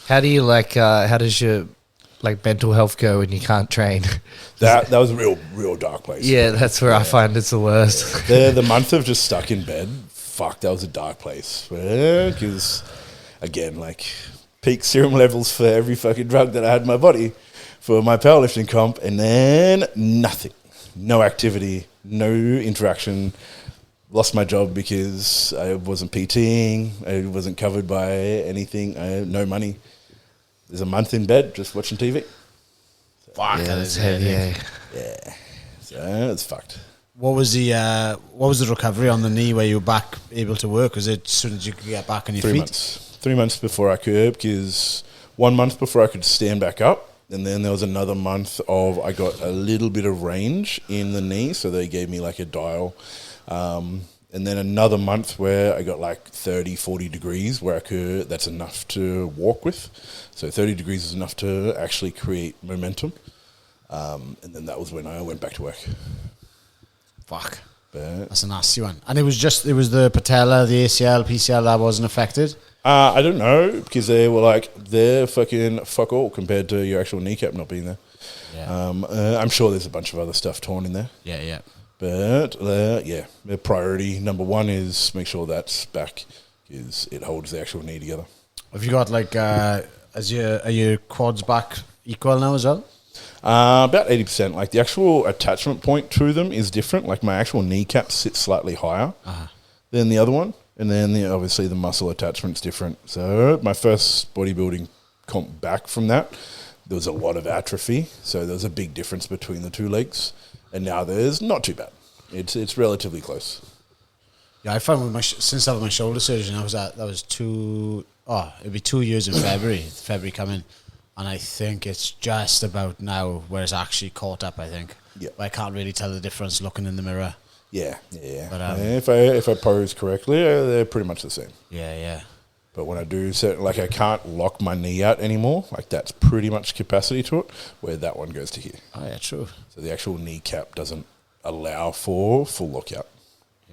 How do you how does your mental health go when you can't train?
That was a real dark place.
Yeah, that's where I find it's the worst.
The month of just stuck in bed, that was a dark place. Because, again, peak serum levels for every fucking drug that I had in my body for my powerlifting comp, and then nothing. No activity, no interaction. Lost my job because I wasn't PTing. I wasn't covered by anything. I had no money. There's a month in bed just watching TV.
Fuck,
yeah, that's heavy. Yeah.
So it's fucked.
What was the recovery on the knee where you were back able to work? Was it as soon as you could get back on your
3
feet?
months. 3 months before I could, because 1 month before I could stand back up, and then there was another month of I got a little bit of range in the knee, so they gave me a dial. And then another month where I got 30, 40 degrees where that's enough to walk with. So 30 degrees is enough to actually create momentum. And then that was when I went back to work.
Fuck.
But
that's a nasty one. And it was the patella, the ACL, PCL that wasn't affected?
I don't know, because they were they're fucking fuck all compared to your actual kneecap not being there.
Yeah.
I'm sure there's a bunch of other stuff torn in there.
Yeah.
But the priority number one is make sure that's back, is it holds the actual knee together.
Have you got like are your quads back equal now as well?
About 80%. Like the actual attachment point to them is different. Like my actual kneecap sits slightly higher than the other one, and then obviously the muscle attachment's different. So my first bodybuilding comp back from that, there was a lot of atrophy. So there was a big difference between the two legs, and now there's not too bad. It's relatively close.
Yeah, I found with since I had my shoulder surgery, it'd be 2 years in February coming, and I think it's just about now where it's actually caught up. I think. Yeah. But I can't really tell the difference looking in the mirror.
Yeah.
But
if I pose correctly, they're pretty much the same.
Yeah.
But when I do, like I can't lock my knee out anymore. Like that's pretty much capacity to it, where that one goes to here.
Oh yeah, true.
So the actual kneecap doesn't allow for full lockout.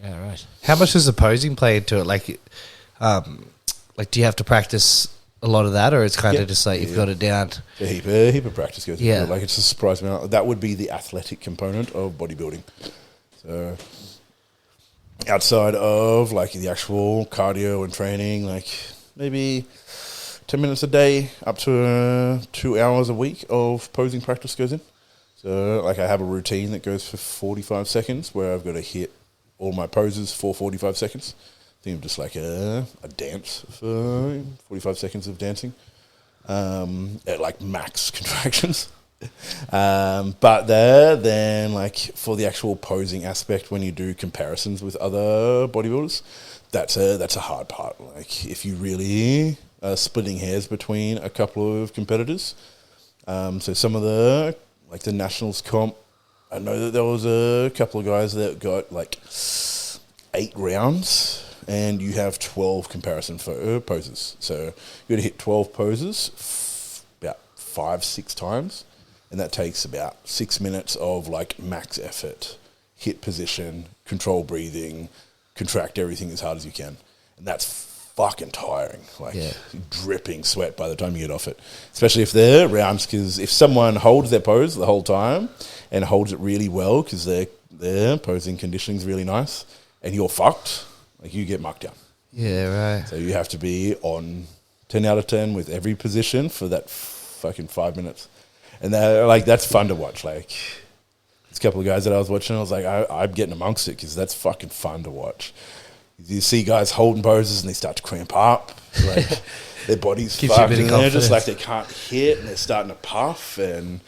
Yeah, right.
How much does the posing play into it? Like do you have to practice a lot of that, or it's kind of just like you've got it down?
A heap of practice goes into it. Like it's a surprise amount. That would be the athletic component of bodybuilding. So outside of like the actual cardio and training, like maybe 10 minutes a day up to 2 hours a week of posing practice goes in. So like I have a routine that goes for 45 seconds where I've got to hit all my poses for 45 seconds. Think of just like a dance for 45 seconds of dancing at like max contractions. But then like for the actual posing aspect, when you do comparisons with other bodybuilders, that's a hard part. Like if you really are splitting hairs between a couple of competitors, so some of the like the nationals comp, I know that there was a couple of guys that got like 8 rounds, and you have 12 comparison poses. So you got to hit 12 poses about 5-6 times, and that takes about 6 minutes of like max effort, hit position, control breathing, contract everything as hard as you can, and that's fucking tiring. Like dripping sweat by the time you get off it, especially if they're rounds. Because if someone holds their pose the whole time and holds it really well, because their posing conditioning is really nice, and you're fucked. Like you get mucked down.
Yeah, right.
So you have to be on 10 out of 10 with every position for that fucking 5 minutes. And that's fun to watch. Like, there's a couple of guys that I was watching, I was like, I'm getting amongst it because that's fucking fun to watch. You see guys holding poses and they start to cramp up. Like, their body's fucked and they're just like they can't hit and they're starting to puff. And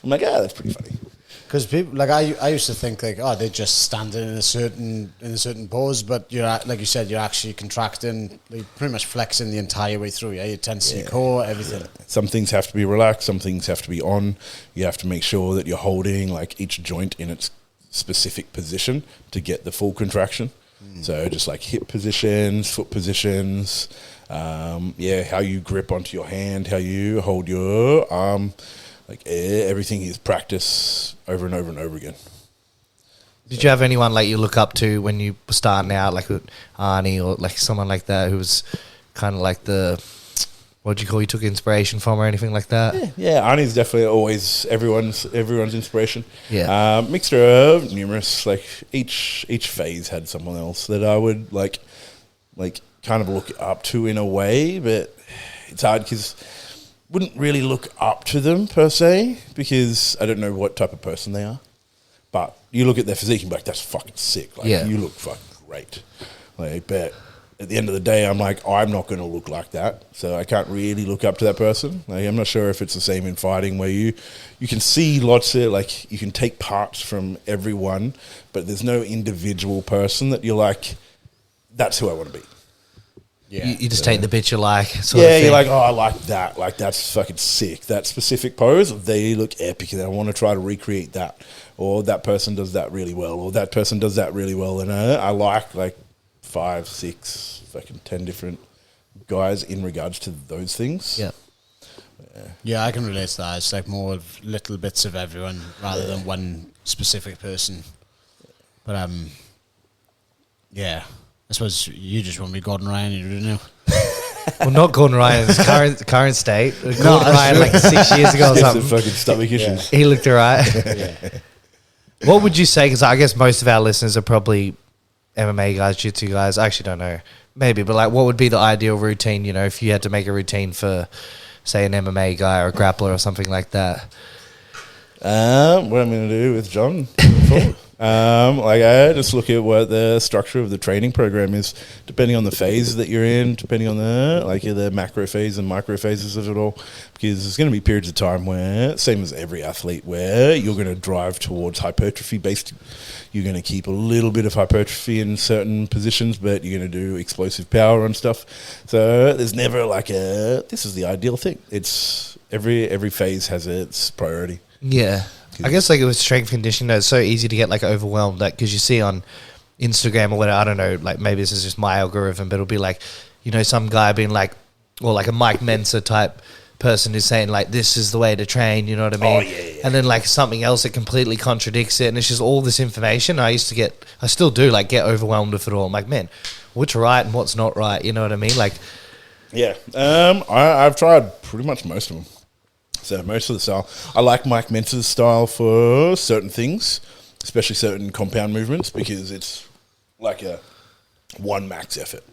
I'm like, that's pretty funny.
Because people like I used to think like they're just standing in a certain pose, but you're like you said, you're actually contracting, like pretty much flexing the entire way through. Yeah, your tensity core, everything. Yeah.
Some things have to be relaxed, some things have to be on. You have to make sure that you're holding like each joint in its specific position to get the full contraction. So just like hip positions, foot positions, how you grip onto your hand, how you hold your arm. Like everything is practice over and over and over again.
Did you have anyone like you look up to when you were starting out, like Arnie or like someone like that who was kind of like what do you call, you took inspiration from or anything like that?
Yeah, Arnie's definitely always everyone's inspiration.
Yeah,
mixture of numerous. Like each phase had someone else that I would like kind of look up to in a way, but it's hard because wouldn't really look up to them per se because I don't know what type of person they are. But you look at their physique and be like, that's fucking sick. Like you look fucking great. Like, but at the end of the day, I'm like, I'm not going to look like that. So I can't really look up to that person. Like, I'm not sure if it's the same in fighting where you can see lots of, like, you can take parts from everyone, but there's no individual person that you're like, that's who I want to be.
Yeah. You just take the bitch you like.
You're like, I like that. Like, that's fucking sick. That specific pose, they look epic, and I want to try to recreate that. Or that person does that really well. Or that person does that really well. And I like 5, 6, fucking 10 different guys in regards to those things.
Yeah.
Yeah, I can relate to that. It's like more of little bits of everyone rather than one specific person. But, I suppose you just want to be Gordon Ryan, you don't know.
Well, not Gordon Ryan's current state. Gordon
No,
Ryan like 6 years ago or
Get some
something.
fucking stomach issues.
He looked alright.
Yeah.
What would you say? Because I guess most of our listeners are probably MMA guys, jiu-jitsu guys. I actually don't know. Maybe, but like, what would be the ideal routine? You know, if you had to make a routine for, say, an MMA guy or a grappler or something like that.
What I'm going to do with John. I just look at what the structure of the training program is, depending on the phase that you're in, depending on the macro phase and micro phases of it all. Because there's going to be periods of time where, same as every athlete, where you're going to drive towards hypertrophy based. You're going to keep a little bit of hypertrophy in certain positions, but you're going to do explosive power and stuff. So there's never this is the ideal thing. It's every phase has its priority.
Yeah. I guess like with strength conditioning, it's so easy to get like overwhelmed, like because you see on Instagram or whatever, I don't know, like maybe this is just my algorithm, but it'll be like, you know, some guy being like, or like a Mike Mensa type person who's saying like, this is the way to train, you know what I mean?
Oh, yeah.
And then like something else that completely contradicts it, and it's just all this information. I still do like get overwhelmed with it all. I'm like, man, what's right and what's not right, you know what I mean? Like,
yeah, I've tried pretty much most of them. So most of the style, I like Mike Mensa's style for certain things, especially certain compound movements, because it's like a one max effort.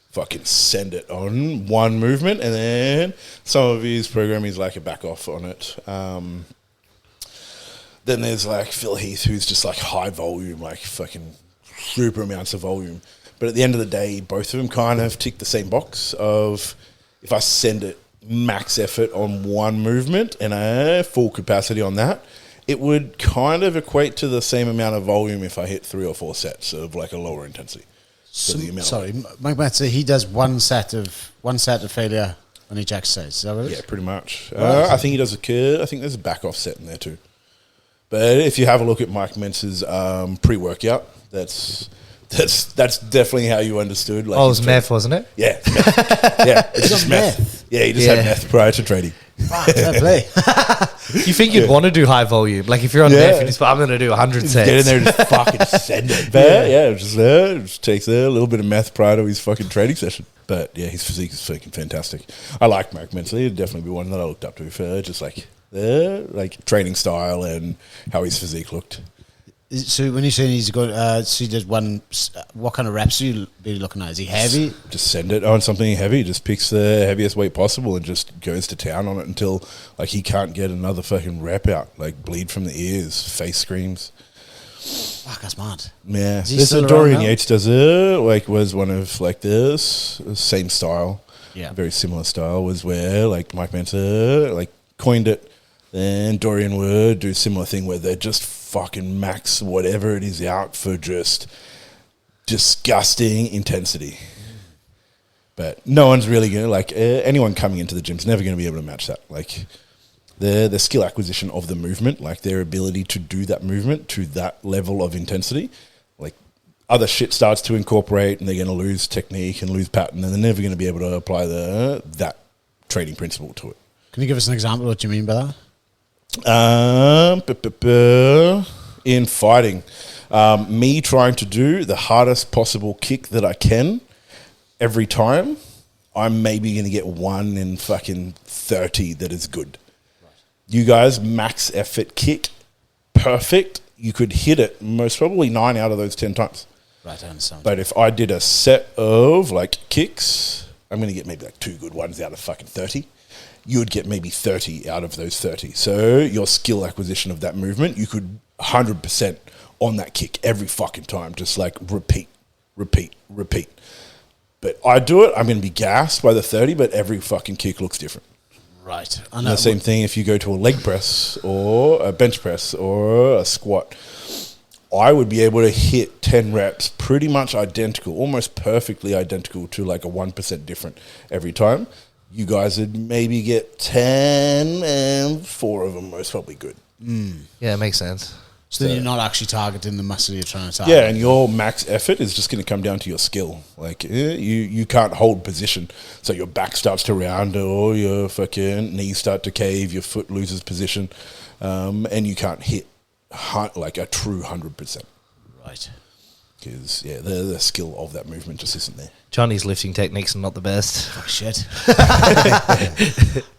Fucking send it on one movement, and then some of his programming is like a back off on it. Then there's like Phil Heath, who's just like high volume, like fucking super amounts of volume. But at the end of the day, both of them kind of tick the same box of if I send it max effort on one movement and a full capacity on that, it would kind of equate to the same amount of volume if I hit 3 or 4 sets of like a lower intensity.
Mike Mensa, he does one set of failure on each exercise. Is that what it is?
Yeah, pretty much. I think he does I think there's a back off set in there too. But if you have a look at Mike Mensa's pre-workout, that's definitely how you understood. Like,
it was meth, wasn't it?
Yeah, it's meth. Yeah, it's just meth. Yeah, he just had meth prior to training.
Fair play.
You think you'd want to do high volume? Like if you're on meth, you just, I'm going to do 100 sets.
Get in there and just fucking send it. But it just takes a little bit of meth prior to his fucking training session. But yeah, his physique is fucking fantastic. I like Mike Mensa. He'd definitely be one that I looked up to for just like training style and how his physique looked.
So when you're saying he's got, so he does one, what kind of reps are you be looking at? Is he heavy?
Just send it on something heavy. Just picks the heaviest weight possible and just goes to town on it until like he can't get another fucking rep out. Like bleed from the ears, face screams.
Fuck, that's mad.
Yeah,
Is he
Dorian
around now?
Yates does it. Like was one of like this same style.
Yeah.
Very similar style was where like Mike Mensa like coined it. Then Dorian would do a similar thing where they just fucking max whatever it is out for just disgusting intensity. But no one's really going to, like, anyone coming into the gym's never going to be able to match that. Like, the skill acquisition of the movement, like their ability to do that movement to that level of intensity, like other shit starts to incorporate and they're going to lose technique and lose pattern and they're never going to be able to apply that training principle to it.
Can you give us an example of what you mean by that?
In fighting, me trying to do the hardest possible kick that I can every time, I'm maybe going to get 1 in fucking 30 that is good. Right. You guys, max effort kick, perfect. You could hit it most probably 9 out of those 10 times.
Right, I understand.
But if I did a set of like kicks, I'm going to get maybe like 2 good ones out of fucking 30. You would get maybe 30 out of those 30. So your skill acquisition of that movement, you could 100% on that kick every fucking time. Just like repeat. But I do it, I'm going to be gassed by the 30, but every fucking kick looks different.
Right.
And the same thing if you go to a leg press or a bench press or a squat. I would be able to hit 10 reps pretty much identical, almost perfectly identical to like a 1% different every time. You guys would maybe get 10 and 4 of them most probably good.
Yeah, it makes sense.
So then you're not actually targeting the muscle you're trying to target.
Yeah, and your max effort is just going to come down to your skill. Like, you can't hold position. So your back starts to round or your fucking knees start to cave, your foot loses position, and you can't hit like a true 100%.
Right.
because the skill of that movement just isn't there.
Johnny's lifting techniques are not the best.
Fuck shit.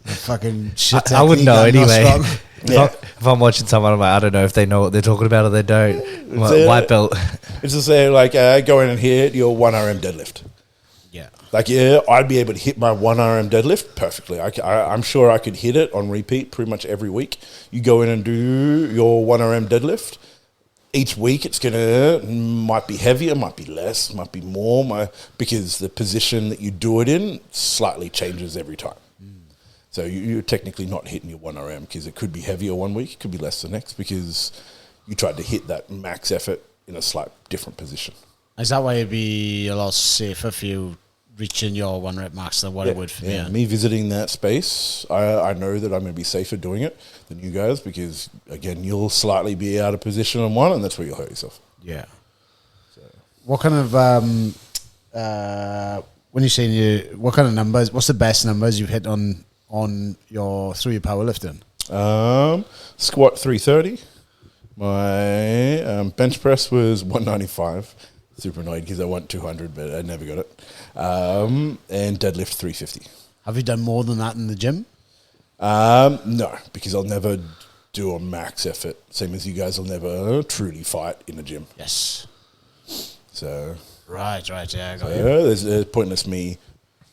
Fucking shit.
I wouldn't know anyway.
Yeah.
If I'm watching someone, I'm like, I don't know if they know what they're talking about or they don't. White belt.
It's just like go in and hit your 1RM deadlift.
Yeah.
Like, yeah, I'd be able to hit my 1RM deadlift perfectly. I'm sure I could hit it on repeat pretty much every week. You go in and do your 1RM deadlift. Each week might be heavier, might be less, might be more, because the position that you do it in slightly changes every time. So you're technically not hitting your 1RM because it could be heavier one week, it could be less the next, because you tried to hit that max effort in a slight different position.
Is that why it'd be a lot safer for you reaching your 1 rep max than what it would for me?
Yeah, me visiting that space, I know that I'm going to be safer doing it than you guys, because, again, you'll slightly be out of position on one, and that's where you'll hurt yourself.
Yeah. So. What kind of, when you're saying what kind of numbers, what's the best numbers you've hit through your powerlifting?
Squat 330. My bench press was 195. Super annoyed because I want 200, but I never got it. And deadlift 350.
Have you done more than that in the gym?
No, because I'll never do a max effort. Same as you guys will never truly fight in the gym.
Yes.
So
right, yeah, I got you.
There's pointless me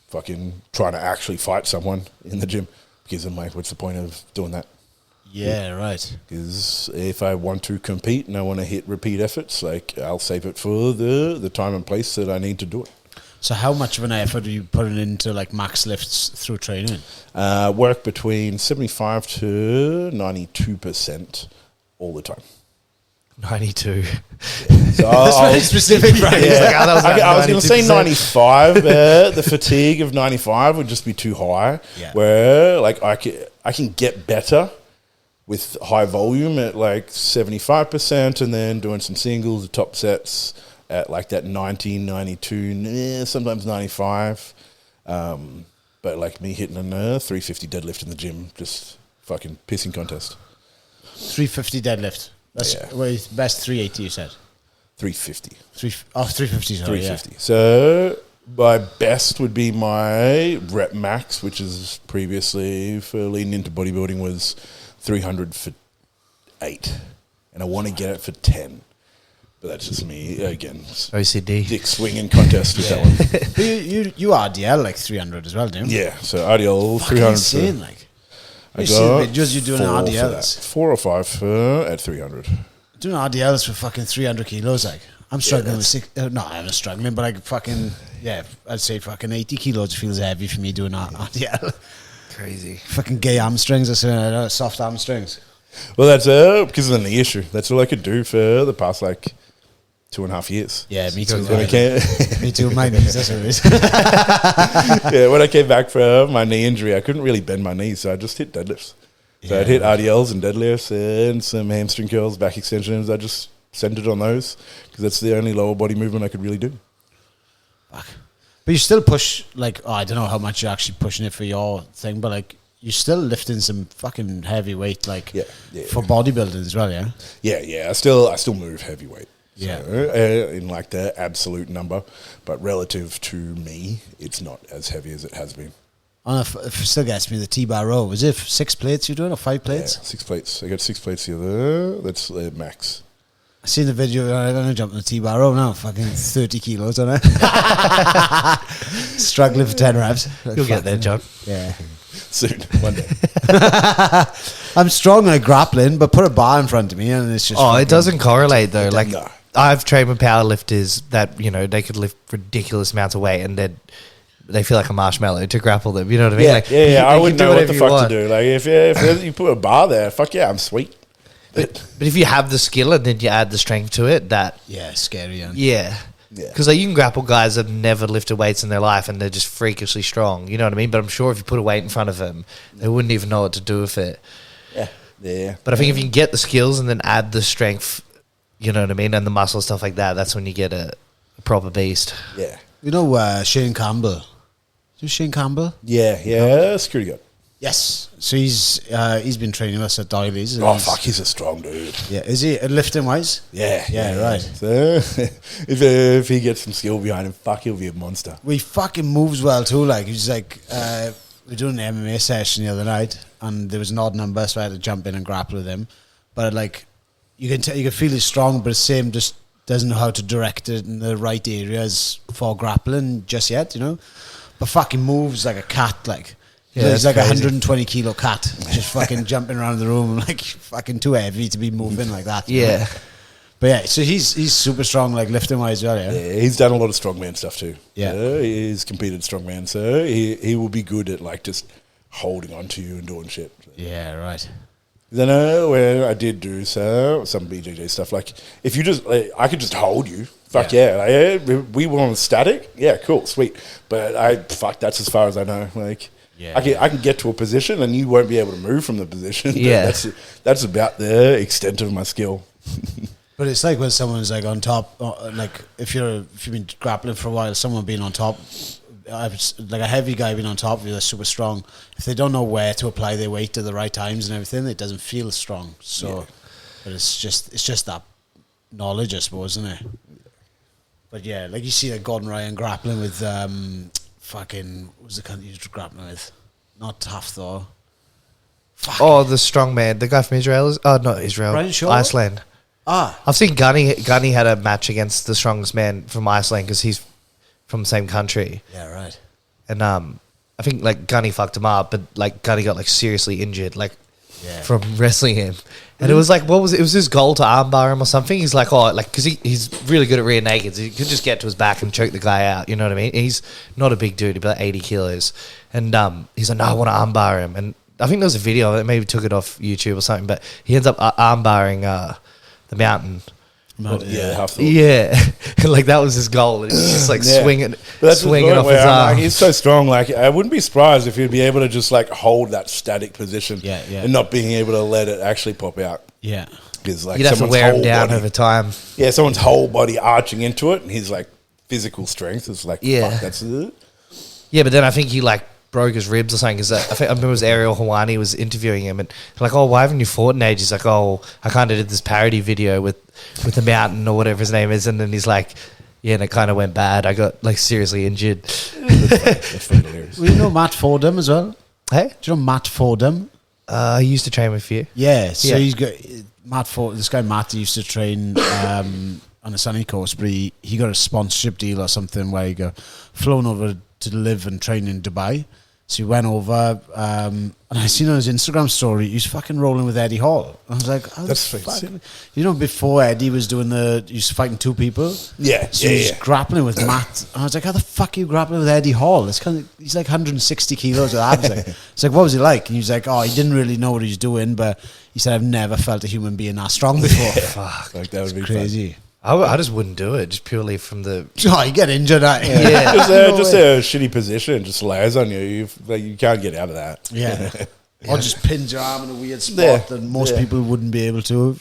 fucking trying to actually fight someone in the gym, because I'm like, what's the point of doing that?
Yeah, right.
Because if I want to compete and I want to hit repeat efforts, like, I'll save it for the time and place that I need to do it.
So how much of an effort are you putting into like max lifts through training?
Work between 75 to 92% all the time.
92.
Yeah. So
That's very specific, right?
Yeah. I was going to say 95. The fatigue of 95 would just be too high.
Yeah.
Where like I can get better with high volume at like 75%, and then doing some singles, the top sets at like that 90, 92, sometimes 95. But like me hitting a 350 deadlift in the gym, just fucking pissing contest.
350 deadlift. That's best 380 you said.
350.
350. Sorry,
350. Yeah. So my best would be my rep max, which is previously for leading into bodybuilding was 300 for 8, and I want to get it for 10. But that's just me again.
OCD.
Dick swinging contest with that one.
You RDL like 300 as well, do you?
Yeah. So RDL
Fucking
300.
insane, like.
I
see
got
videos you're doing RDLs.
4 or 5 at 300.
Doing RDLs for fucking 300 kilos, like. I'm struggling with I'm not struggling, but like fucking, I'd say fucking 80 kilos feels heavy for me doing RDL.
Crazy.
Fucking gay hamstrings, I say, soft hamstrings.
Well, that's because of the knee issue. That's all I could do for the past like 2.5 years.
Yeah, me too.
Me
too, my knees, that's what it is.
Yeah, when I came back from my knee injury, I couldn't really bend my knees, so I just hit deadlifts. So I'd hit RDLs and deadlifts and some hamstring curls, back extensions. I just centered on those because that's the only lower body movement I could really do.
Fuck. But you still push, like, I don't know how much you're actually pushing it for your thing, but like, you're still lifting some fucking heavy weight, like, for bodybuilding as well, yeah?
Yeah. I still move heavyweight.
Yeah.
So, in like the absolute number, but relative to me, it's not as heavy as it has been.
And if it still gets me the T-bar row. Is it 6 plates you're doing or 5 plates?
Yeah, 6 plates. I got 6 plates the other. That's max.
I seen the video. I'm going to jump on the T-bar row now. Fucking 30 kilos on it. Struggling for 10 reps.
You'll get there, John.
Yeah.
Soon. One day.
I'm strong at grappling, but put a bar in front of me and it's just...
it doesn't correlate though. Like,
No.
I've trained with powerlifters that, they could lift ridiculous amounts of weight and they feel like a marshmallow to grapple them. You know what I mean?
Yeah,
like,
I wouldn't know what the fuck
want.
to do. Like, if you put a bar there, fuck yeah, I'm sweet.
But if you have the skill and then you add the strength to it,
Yeah, scary.
Yeah. Because you can grapple guys that have never lifted weights in their life and they're just freakishly strong. You know what I mean? But I'm sure if you put a weight in front of them, they wouldn't even know what to do with it.
Yeah.
But I think if you can get the skills and then add the strength, you know what I mean, and the muscle, stuff like that, that's when you get a proper beast.
Yeah.
You know Shane Campbell? You Shane Campbell?
Yeah, security guard.
Yes. So he's been training us at Doyley's.
Oh, fuck, he's a strong dude.
Yeah. Is he lifting wise?
Yeah,
right.
So, if he gets some skill behind him, fuck, he'll be a monster.
He fucking moves well too. Like he's like, we were doing an MMA session the other night, and there was an odd number, so I had to jump in and grapple with him. But like, you can feel he's strong, but the same just doesn't know how to direct it in the right areas for grappling just yet, you know. But fucking moves like a cat, like. Yeah, he's like a 120 kilo cat, just fucking jumping around the room, like fucking too heavy to be moving like that.
Yeah.
Know? But yeah, so he's super strong, like lifting wise, well, yeah.
Yeah, he's done a lot of strongman stuff too.
Yeah.
He's competed strongman, so he will be good at like just holding on to you and doing shit.
Yeah, right.
Then where I did do some BJJ stuff, like if you just, I could just hold you. Fuck yeah. We were on static. Yeah, cool, sweet. But that's as far as I know. Like, yeah. I can get to a position and you won't be able to move from the position.
Yeah.
That's about the extent of my skill.
But it's like when someone's like on top, like if you've been grappling for a while, someone being on top, like a heavy guy being on top of you that's super strong, if they don't know where to apply their weight to the right times and everything, it doesn't feel strong. So, but it's just that knowledge, I suppose, isn't it? But yeah, like you see like Gordon Ryan grappling with fucking, what was the cunt he was grappling with? Not Tough though.
Oh, the strong man, the guy from Israel. Not Israel, Iceland. I've seen Gunny had a match against the strongest man from Iceland because he's from the same country.
Yeah, right.
And I think like Gunny fucked him up, but like Gunny got like seriously injured, like from wrestling him. And it was like, what was it? It was his goal to armbar him or something. He's like, oh, like because he's really good at rear nakeds. He could just get to his back and choke the guy out. You know what I mean? He's not a big dude. He'd be like 80 kilos. And he's like, no, I want to armbar him. And I think there was a video that maybe took it off YouTube or something, but he ends up armbarring the mountain. Yeah, like that was his goal. It was just like swinging off his arm.
Like, he's so strong. Like I wouldn't be surprised if he'd be able to just like hold that static position, and not being able to let it actually pop out.
Yeah,
because like
you'd have to wear him down over time.
Yeah, someone's whole body arching into it, and his like physical strength is like, fuck, that's it.
Yeah, but then I think he like broke his ribs or something. Because I remember it was Ariel Hawani was interviewing him, and like, oh, why haven't you fought in ages? He's like, oh, I kind of did this parody video with the mountain or whatever his name is, and then he's like, yeah, and it kind of went bad. I got like seriously injured.
That's hilarious.
Well, you know Matt Fordham as well?
Hey?
Do you know Matt Fordham?
He used to train with you.
Yeah, so he's got this guy Matt used to train on the Sunny Coast, but he got a sponsorship deal or something where he got flown over to live and train in Dubai. So he went over, and I seen on his Instagram story, he was fucking rolling with Eddie Hall. I was like, oh, that's fuck? You know, before Eddie was doing he was fighting two people.
Yeah,
so he's grappling with Matt. And I was like, how the fuck are you grappling with Eddie Hall? He's like 160 kilos of abs. It's like, what was he like? And he was like, oh, he didn't really know what he was doing, but he said, I've never felt a human being that strong before.
Fuck, like that would be
crazy.
Fun.
I just wouldn't do it, just purely from the...
Oh, you get injured, just
a shitty position, just lays on you. You can't get out of that.
Yeah. Or just pins your arm in a weird spot that most people wouldn't be able to.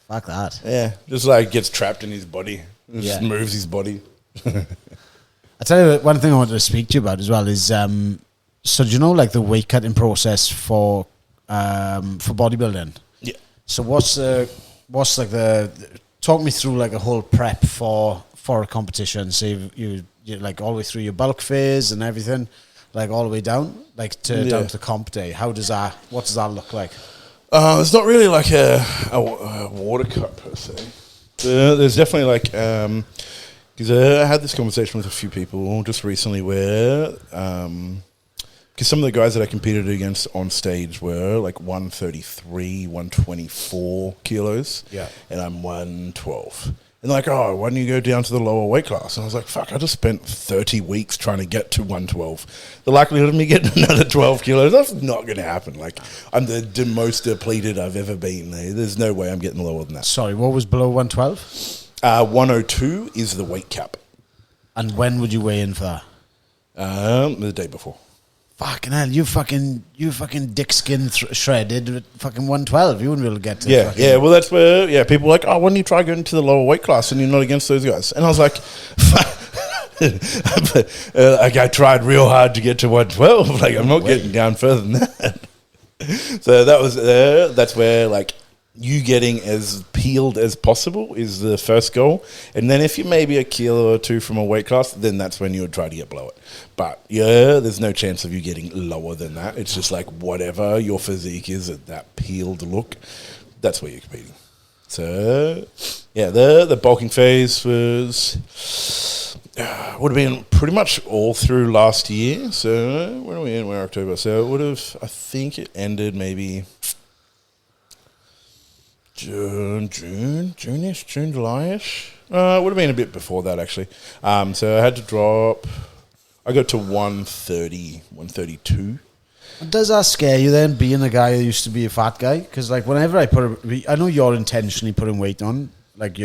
Fuck that.
Yeah, just like gets trapped in his body. Just moves his body.
I tell you, one thing I wanted to speak to you about as well is, so do you know like the weight cutting process for bodybuilding? Yeah. So what's like the talk me through like a whole prep for a competition. So you like all the way through your bulk phase and everything, like all the way down, like down to the comp day. What does that look like?
It's not really like a water cut per se. There's definitely like because I had this conversation with a few people just recently where because some of the guys that I competed against on stage were like 133, 124 kilos. Yeah. And I'm 112. And they're like, oh, why don't you go down to the lower weight class? And I was like, fuck, I just spent 30 weeks trying to get to 112. The likelihood of me getting another 12 kilos, that's not going to happen. Like, I'm the most depleted I've ever been. There's no way I'm getting lower than that.
Sorry, what was below 112?
102 is the weight cap.
And when would you weigh in for that?
The day before.
Fucking hell, you fucking dick skin shredded at fucking 112. You wouldn't be able to get to
Yeah, well, that's where, people were like, oh, why don't you try going to the lower weight class and you're not against those guys? And I was like, like I tried real hard to get to 112. Like, I'm not getting down further than that. So that's where like you getting as peeled as possible is the first goal, and then if you're maybe a kilo or two from a weight class, then that's when you would try to get below it. But yeah, there's no chance of you getting lower than that. It's just like whatever your physique is at that peeled look, that's where you're competing. So yeah, the bulking phase would have been pretty much all through last year. So when are we in? We're October. So it would have, I think it ended maybe June-ish, July-ish. It would have been a bit before that, actually. So I had to drop, I got to 130, 132.
Does that scare you then, being a guy who used to be a fat guy? Because like whenever I I know you're intentionally putting weight on. Like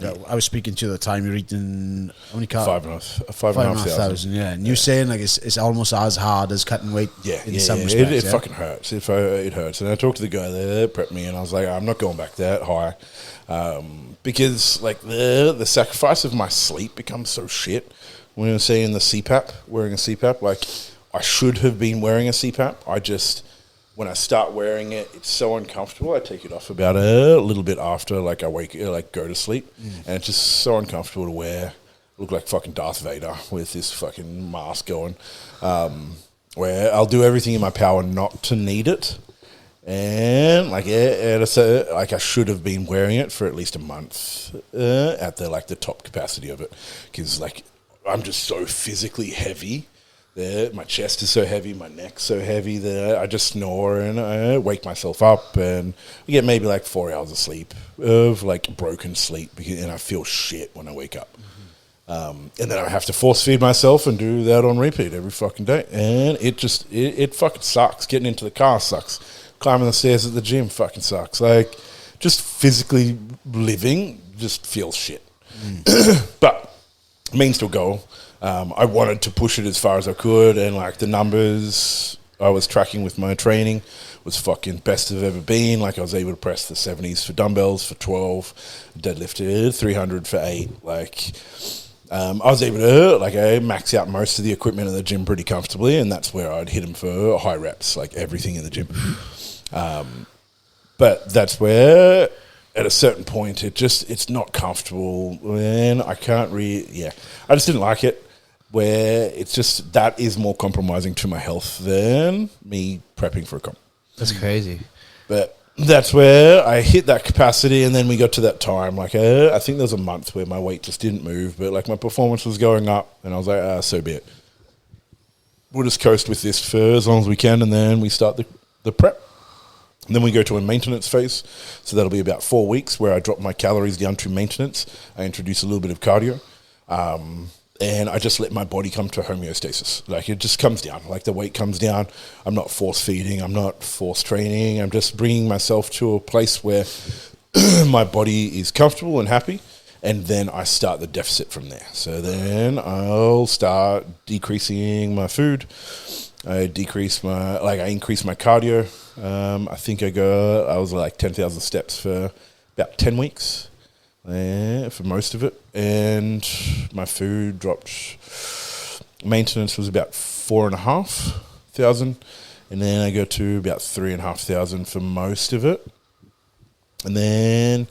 I was speaking to you at the time. You're eating how many calories? 5,500. Yeah, and you're saying like it's almost as hard as cutting weight. In some respects.
It fucking hurts. It hurts. And I talked to the guy there that prepped me, and I was like, I'm not going back that high, because like the sacrifice of my sleep becomes so shit. When you're saying the CPAP, wearing a CPAP, like I should have been wearing a CPAP. When I start wearing it, it's so uncomfortable. I take it off about a little bit after, like I go to sleep, and it's just so uncomfortable to wear. Look like fucking Darth Vader with this fucking mask going. Where I'll do everything in my power not to need it, and like I should have been wearing it for at least a month at the top capacity of it, because like I'm just so physically heavy. My chest is so heavy, my neck's so heavy that I just snore and I wake myself up, and I get maybe like 4 hours of sleep, of like broken sleep, and I feel shit when I wake up. And then I have to force feed myself and do that on repeat every fucking day, and it fucking sucks. Getting into the car sucks. Climbing the stairs at the gym fucking sucks. Like just physically living just feels shit. But means to a goal. I wanted to push it as far as I could, and like the numbers I was tracking with my training was fucking best I've ever been. Like I was able to press the 70s for dumbbells for 12, deadlifted 300 for 8. Like I was able to max out most of the equipment in the gym pretty comfortably, and that's where I'd hit them for high reps, like everything in the gym. But that's where at a certain point it's not comfortable, and I can't I just didn't like it, where it's just that is more compromising to my health than me prepping for a comp.
That's crazy.
But that's where I hit that capacity, and then we got to that time. Like I think there was a month where my weight just didn't move, but like my performance was going up, and I was like, so be it. We'll just coast with this for as long as we can, and then we start the prep. And then we go to a maintenance phase. So that'll be about 4 weeks where I drop my calories down to maintenance. I introduce a little bit of cardio. And I just let my body come to homeostasis. Like it just comes down. Like the weight comes down. I'm not force feeding. I'm not force training. I'm just bringing myself to a place where my body is comfortable and happy. And then I start the deficit from there. So then I'll start decreasing my food. I increase my cardio. I think I was like 10,000 steps for about 10 weeks for most of it. And my food dropped. Maintenance was about 4,500. And then I go to about 3,500 for most of it. And then,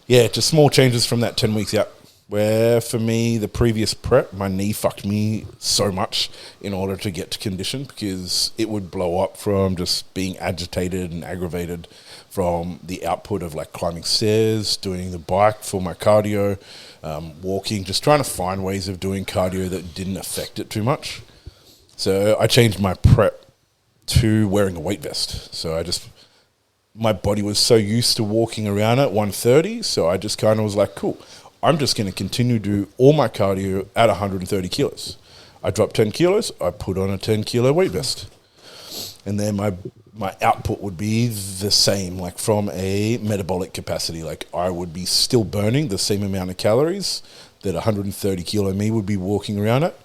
just small changes from that 10 weeks out. Where for me, the previous prep, my knee fucked me so much in order to get to condition, because it would blow up from just being agitated and aggravated from the output of like climbing stairs, doing the bike for my cardio, walking, just trying to find ways of doing cardio that didn't affect it too much. So I changed my prep to wearing a weight vest. So my body was so used to walking around at 130, so I just kind of was like, cool. I'm just going to continue to do all my cardio at 130 kilos. I drop 10 kilos, I put on a 10 kilo weight vest. And then my output would be the same, like from a metabolic capacity. Like I would be still burning the same amount of calories that 130 kilo me would be walking around at,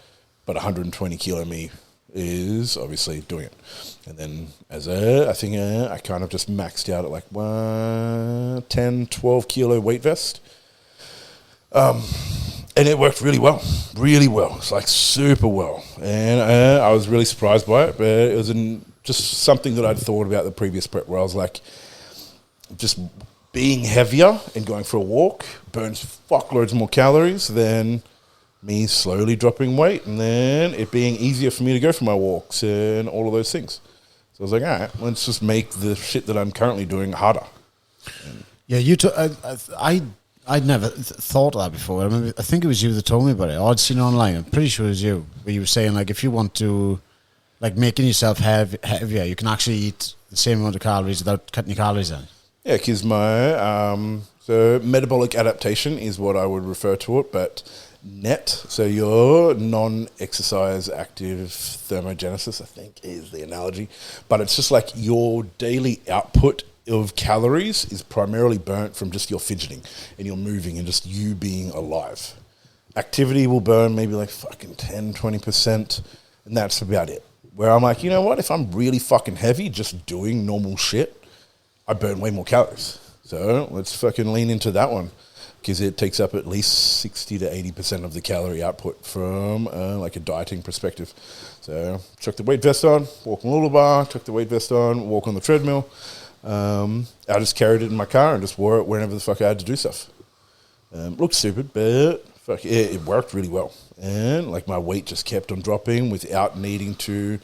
but 120 kilo me is obviously doing it. And then I think I kind of just maxed out at like 10, 12 kilo weight vest. And it worked really well. It's like super well. And I was really surprised by it, but it was just something that I'd thought about the previous prep, where I was like, just being heavier and going for a walk burns fuckloads more calories than me slowly dropping weight, and then it being easier for me to go for my walks and all of those things. So I was like, all right, let's just make the shit that I'm currently doing harder.
Yeah, I'd never thought of that before. I think it was you that told me about it. I'd seen it online. I'm pretty sure it was you, where you were saying, like, if you want to, like, making yourself heavier, you can actually eat the same amount of calories without cutting your calories down.
Yeah, because my so metabolic adaptation is what I would refer to it, but NET, so your non-exercise active thermogenesis, I think is the analogy, but it's just like your daily output of calories is primarily burnt from just your fidgeting and your moving and just you being alive. Activity will burn maybe like fucking 10-20%, and that's about it. Where I'm like, you know what, if I'm really fucking heavy just doing normal shit, I burn way more calories. So let's fucking lean into that one, because it takes up at least 60 to 80% of the calorie output from like a dieting perspective. So chuck the weight vest on, walk on the little bar, chuck the weight vest on, walk on the treadmill. I just carried it in my car and just wore it whenever the fuck I had to do stuff. Looked stupid, but fuck, it worked really well. And like my weight just kept on dropping without needing to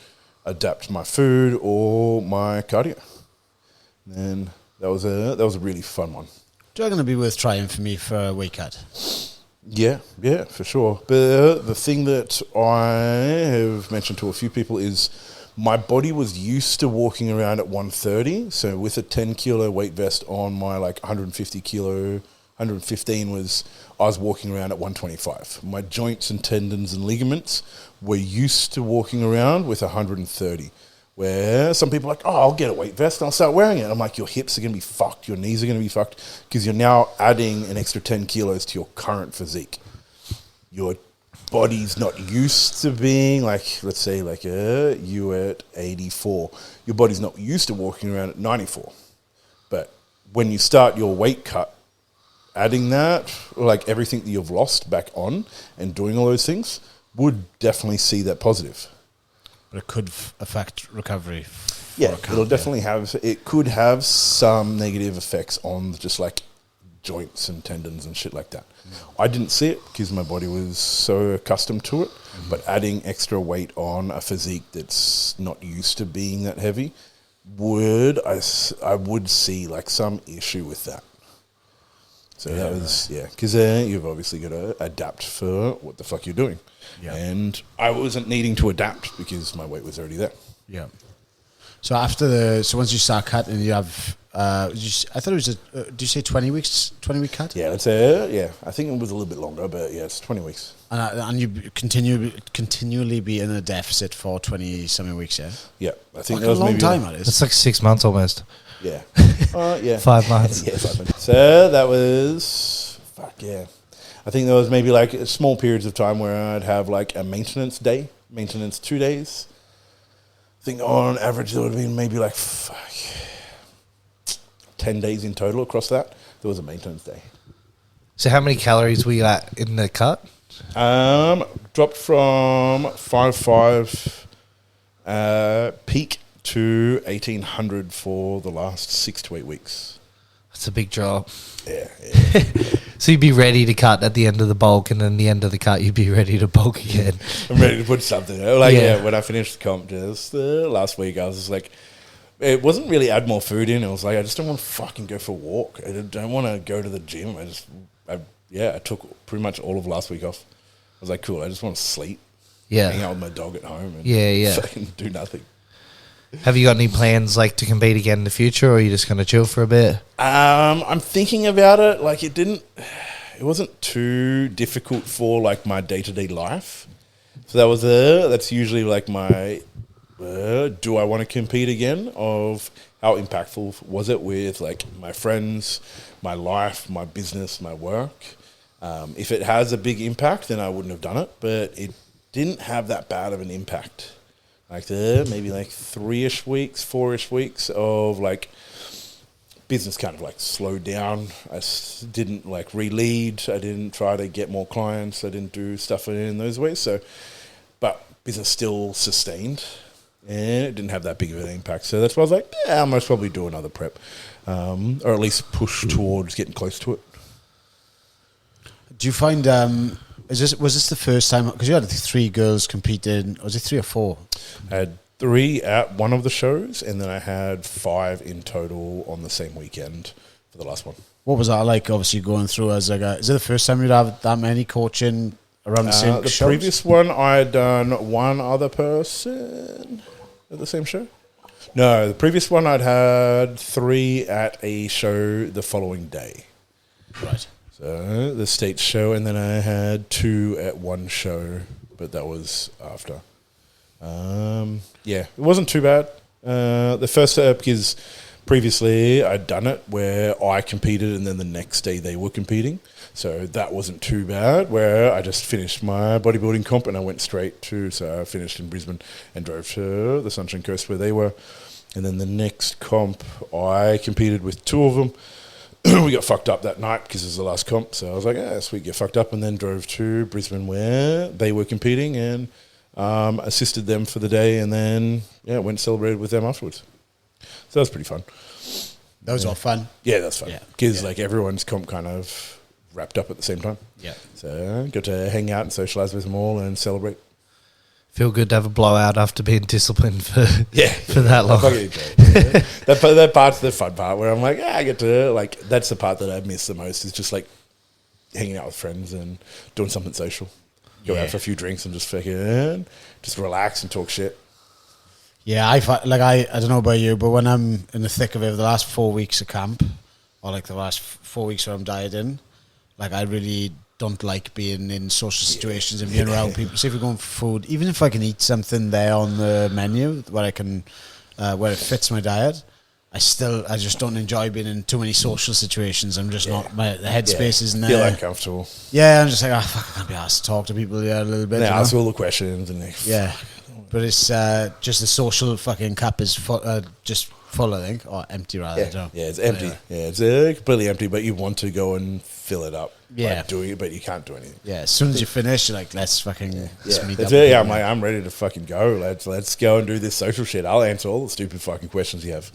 adapt my food or my cardio. And that was a really fun one.
Do you reckon it'd be worth trying for me for a weight cut?
Yeah, for sure. But the thing that I have mentioned to a few people is my body was used to walking around at 130. So with a 10 kilo weight vest on, my like 115 I was walking around at 125. My joints and tendons and ligaments were used to walking around with 130. Where some people are like, oh, I'll get a weight vest and I'll start wearing it. I'm like, your hips are going to be fucked. Your knees are going to be fucked, because you're now adding an extra 10 kilos to your current physique. Your body's not used to being like, let's say like you at 84. Your body's not used to walking around at 94. But when you start your weight cut, adding that, like everything that you've lost back on and doing all those things, would definitely see that positive.
But it could affect recovery.
Yeah, it'll definitely have. It could have some negative effects on just like joints and tendons and shit like that. I didn't see it because my body was so accustomed to it. But adding extra weight on a physique that's not used to being that heavy I would see like some issue with that. So that was because you've obviously got to adapt for what the fuck you're doing. Yeah. And I wasn't needing to adapt because my weight was already there.
Yeah. So once you start cutting, you have, I thought it was, did you say 20 week cut?
Yeah, I think it was a little bit longer, but yeah, it's 20 weeks.
And you continually be in a deficit for 20 something weeks, yeah?
Yeah, I think
that was a long time, that is.
It's like 6 months almost.
Yeah. Yeah.
5 months.
Yeah, 5 months. So that was, I think there was maybe like small periods of time where I'd have like a maintenance 2 days. I think on average there would have been maybe like 10 days in total across that. There was a maintenance day.
So how many calories were you at in the cut?
Dropped from 5.5 peak to 1,800 for the last 6 to 8 weeks.
That's a big drop.
Yeah.
So you'd be ready to cut at the end of the bulk, and then the end of the cut you'd be ready to bulk again.
I'm ready to put something. Like when I finished the comp just last week, I was just like, it wasn't really add more food in. I was like, I just don't want to fucking go for a walk. I don't want to go to the gym. I took pretty much all of last week off. I was like, cool, I just want to sleep.
Yeah.
Hang out with my dog at home and fucking do nothing.
Have you got any plans like to compete again in the future, or are you just going to chill for a bit?
I'm thinking about it. Like it wasn't too difficult for like my day-to-day life. So that's usually like my, do I want to compete again? Of how impactful was it with like my friends, my life, my business, my work? If it has a big impact, then I wouldn't have done it, but it didn't have that bad of an impact. Like maybe like 3-ish weeks, 4-ish weeks of like business kind of like slowed down. I didn't like re-lead. I didn't try to get more clients. I didn't do stuff in those ways. So, but business still sustained. and it didn't have that big of an impact. So that's why I was like, yeah, I must probably do another prep, or at least push towards getting close to it.
Do you find was this the first time? Because you had 3 girls competing. Was it 3 or 4?
I had 3 at one of the shows, and then I had 5 in total on the same weekend for the last one.
What was that like? Obviously, going through as like is it the first time you'd have that many coaching around the same
The
shows?
previous one, I had done one other person at the same show. No, the previous one I'd had 3 at a show the following day.
Right.
So the States show, and then I had 2 at one show, but that was after. Yeah, it wasn't too bad. The first because previously I'd done it where I competed and then the next day they were competing. So that wasn't too bad, where I just finished my bodybuilding comp and I went straight to, so I finished in Brisbane and drove to the Sunshine Coast where they were. And then the next comp, I competed with 2 of them. We got fucked up that night because it was the last comp. So I was like, yeah, sweet, get fucked up. And then drove to Brisbane where they were competing and assisted them for the day. And then, yeah, went and celebrated with them afterwards. So that was pretty fun.
That was all fun.
Yeah, that's fun. Because
Yeah.
like everyone's comp kind of wrapped up at the same time.
Yeah.
So got to hang out and socialise with them all and celebrate.
Feel good to have a blowout after being disciplined for
For
that long.
That part's the fun part where I'm like, I get to, like, that's the part that I miss the most is just like hanging out with friends and doing something social. Go out for a few drinks and just fucking just relax and talk shit.
Yeah, I don't know about you, but when I'm in the thick of it, the last 4 weeks of camp, or like the last 4 weeks where I'm dieting, like I really don't like being in social situations and being around people. So if we're going for food, even if I can eat something there on the menu where I can, where it fits my diet, I just don't enjoy being in too many social situations. I'm just not, the headspace isn't there.
Feel uncomfortable.
Yeah, I'm just like, fuck, I can't be asked to talk to people a little bit.
They
you know?
ask all the questions and
But it's just the social fucking cup is just full, I think, or empty rather. I don't know.
Yeah, it's empty. Yeah, it's completely empty, but you want to go and fill it up.
Yeah.
Like doing it, but you can't do anything.
Yeah, as soon as you finish, you're like, let's fucking let's meet
That's
up.
it. Yeah, I'm ready to fucking go. Let's go and do this social shit. I'll answer all the stupid fucking questions you have.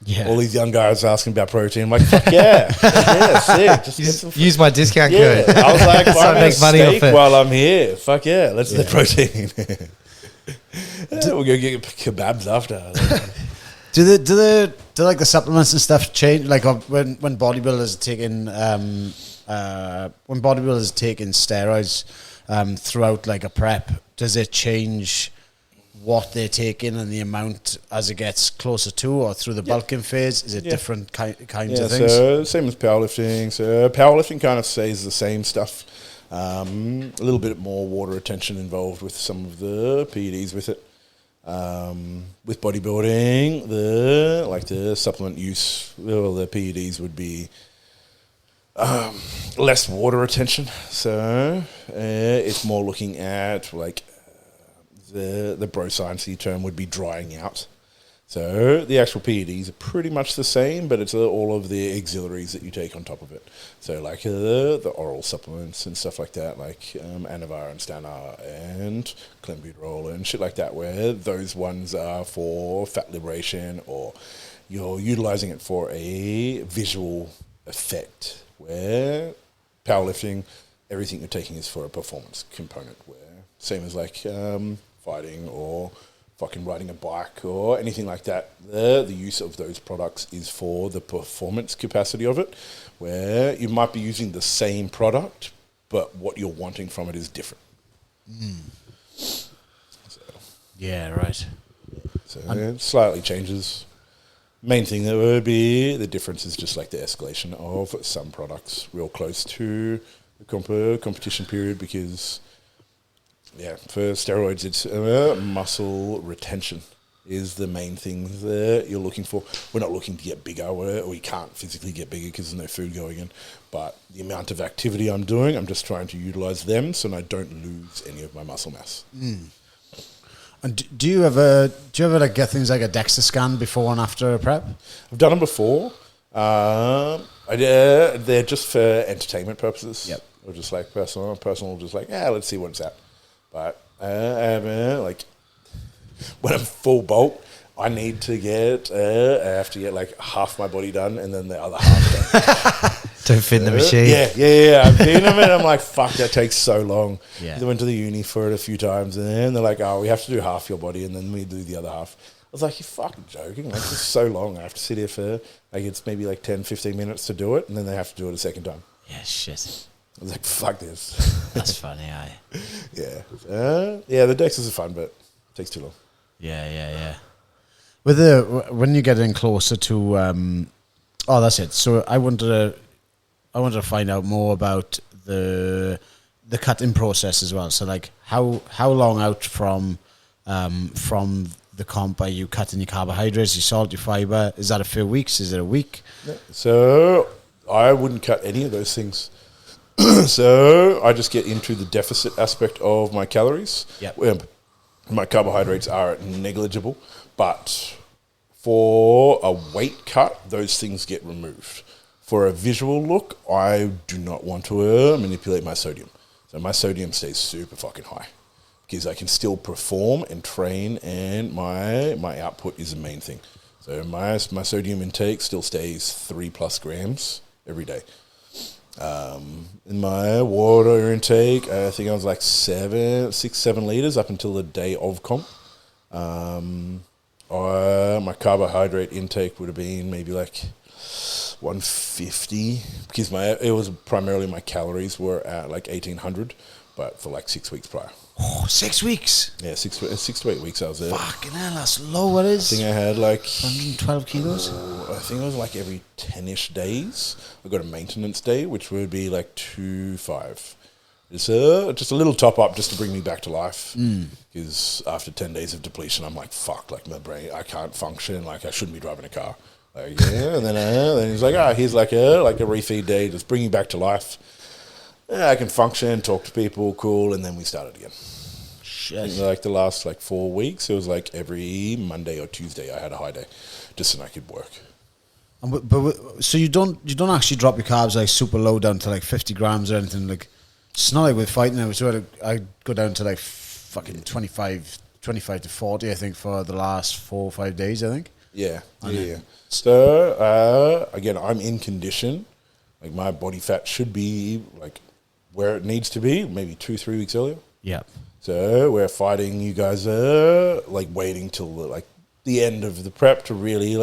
Yeah.
All these young guys asking about protein. I'm like, fuck yeah. Yeah, sick. Just get some
Use my discount
yeah.
code.
I was like,
So I
buy me a
make money off
steak
it.
while I'm here. Fuck yeah, let's do the protein. We'll go get kebabs after.
Do like the supplements and stuff change? Like when bodybuilders are taking steroids throughout like a prep, does it change what they're taking and the amount as it gets closer to or through the bulking phase? Is it different kinds of things?
So same as powerlifting. So powerlifting kind of stays the same stuff. A little bit more water retention involved with some of the PEDs with it. With bodybuilding, the supplement use, well, the PEDs would be less water retention. So it's more looking at like the bro sciencey term would be drying out. So the actual PEDs are pretty much the same, but it's all of the auxiliaries that you take on top of it. So like the oral supplements and stuff like that, like Anavar and Stanar and Clenbuterol and shit like that, where those ones are for fat liberation or you're utilizing it for a visual effect, where powerlifting, everything you're taking is for a performance component, where same as like fighting or fucking riding a bike or anything like that, the use of those products is for the performance capacity of it, where you might be using the same product, but what you're wanting from it is different. So,
Yeah, right.
So it slightly changes. Main thing that would be the difference is just like the escalation of some products real close to the competition period, because for steroids, it's muscle retention is the main thing that you're looking for. We're not looking to get bigger. We can't physically get bigger because there's no food going in. But the amount of activity I'm doing, I'm just trying to utilize them so I don't lose any of my muscle mass.
And do you ever like get things like a DEXA scan before and after a prep?
I've done them before. They're just for entertainment purposes.
Yep.
Or just like personal, just like, let's see what's at. But I haven't, like, when I'm full bulk, I need to get, I have to get like half my body done and then the other half done.
To fit in the machine.
Yeah. I've been of it. I'm like, fuck, that takes so long.
Yeah.
I went to the uni for it a few times and then they're like, oh, we have to do half your body and then we do the other half. I was like, you're fucking joking. Like, it's so long. I have to sit here for, like, it's maybe like 10, 15 minutes to do it and then they have to do it a second time.
Yeah, shit.
I was like, fuck this.
That's funny, aye.
Yeah. The Dexers are fun, but it takes too long.
Yeah. With when you get in closer to, that's it. So I wanted to find out more about the cutting process as well. So like how long out from the comp are you cutting your carbohydrates, your salt, your fiber? Is that a few weeks? Is it a week?
Yeah. So I wouldn't cut any of those things. So I just get into the deficit aspect of my calories.
Yeah.
Where my carbohydrates are negligible, but for a weight cut, those things get removed. For a visual look, I do not want to manipulate my sodium. So my sodium stays super fucking high because I can still perform and train, and my output is the main thing. So my sodium intake still stays 3+ grams every day. In my water intake, I think I was like 6-7 liters up until the day of comp. My carbohydrate intake would have been maybe like 150 because it was primarily my calories were at like 1800, but for like 6 weeks prior.
Oh, 6 weeks.
Yeah, 6 to 8 weeks I was there.
Fucking hell, that's low. What is?
I think I had like
112 kilos.
I think it was like every 10-ish days. I got a maintenance day, which would be like 2.5. It's just a little top up just to bring me back to life. Because after 10 days of depletion, I'm like, fuck, like my brain, I can't function. Like I shouldn't be driving a car. Like, yeah, and then he's like, here's like a refeed day, just bring you back to life. Yeah, I can function, talk to people, cool, and then we started again.
Shit.
Like the last 4 weeks, it was like every Monday or Tuesday I had a high day, just so I could work.
But so you don't actually drop your carbs like super low down to like 50 grams or anything like. It's not like with fighting. I go down to like fucking 25 to 40. I think for the last 4 or 5 days. I think. Yeah.
So again, I'm in condition. Like my body fat should be like where it needs to be, maybe 2-3 weeks earlier.
Yeah.
So we're fighting. You guys are like waiting till like the end of the prep to really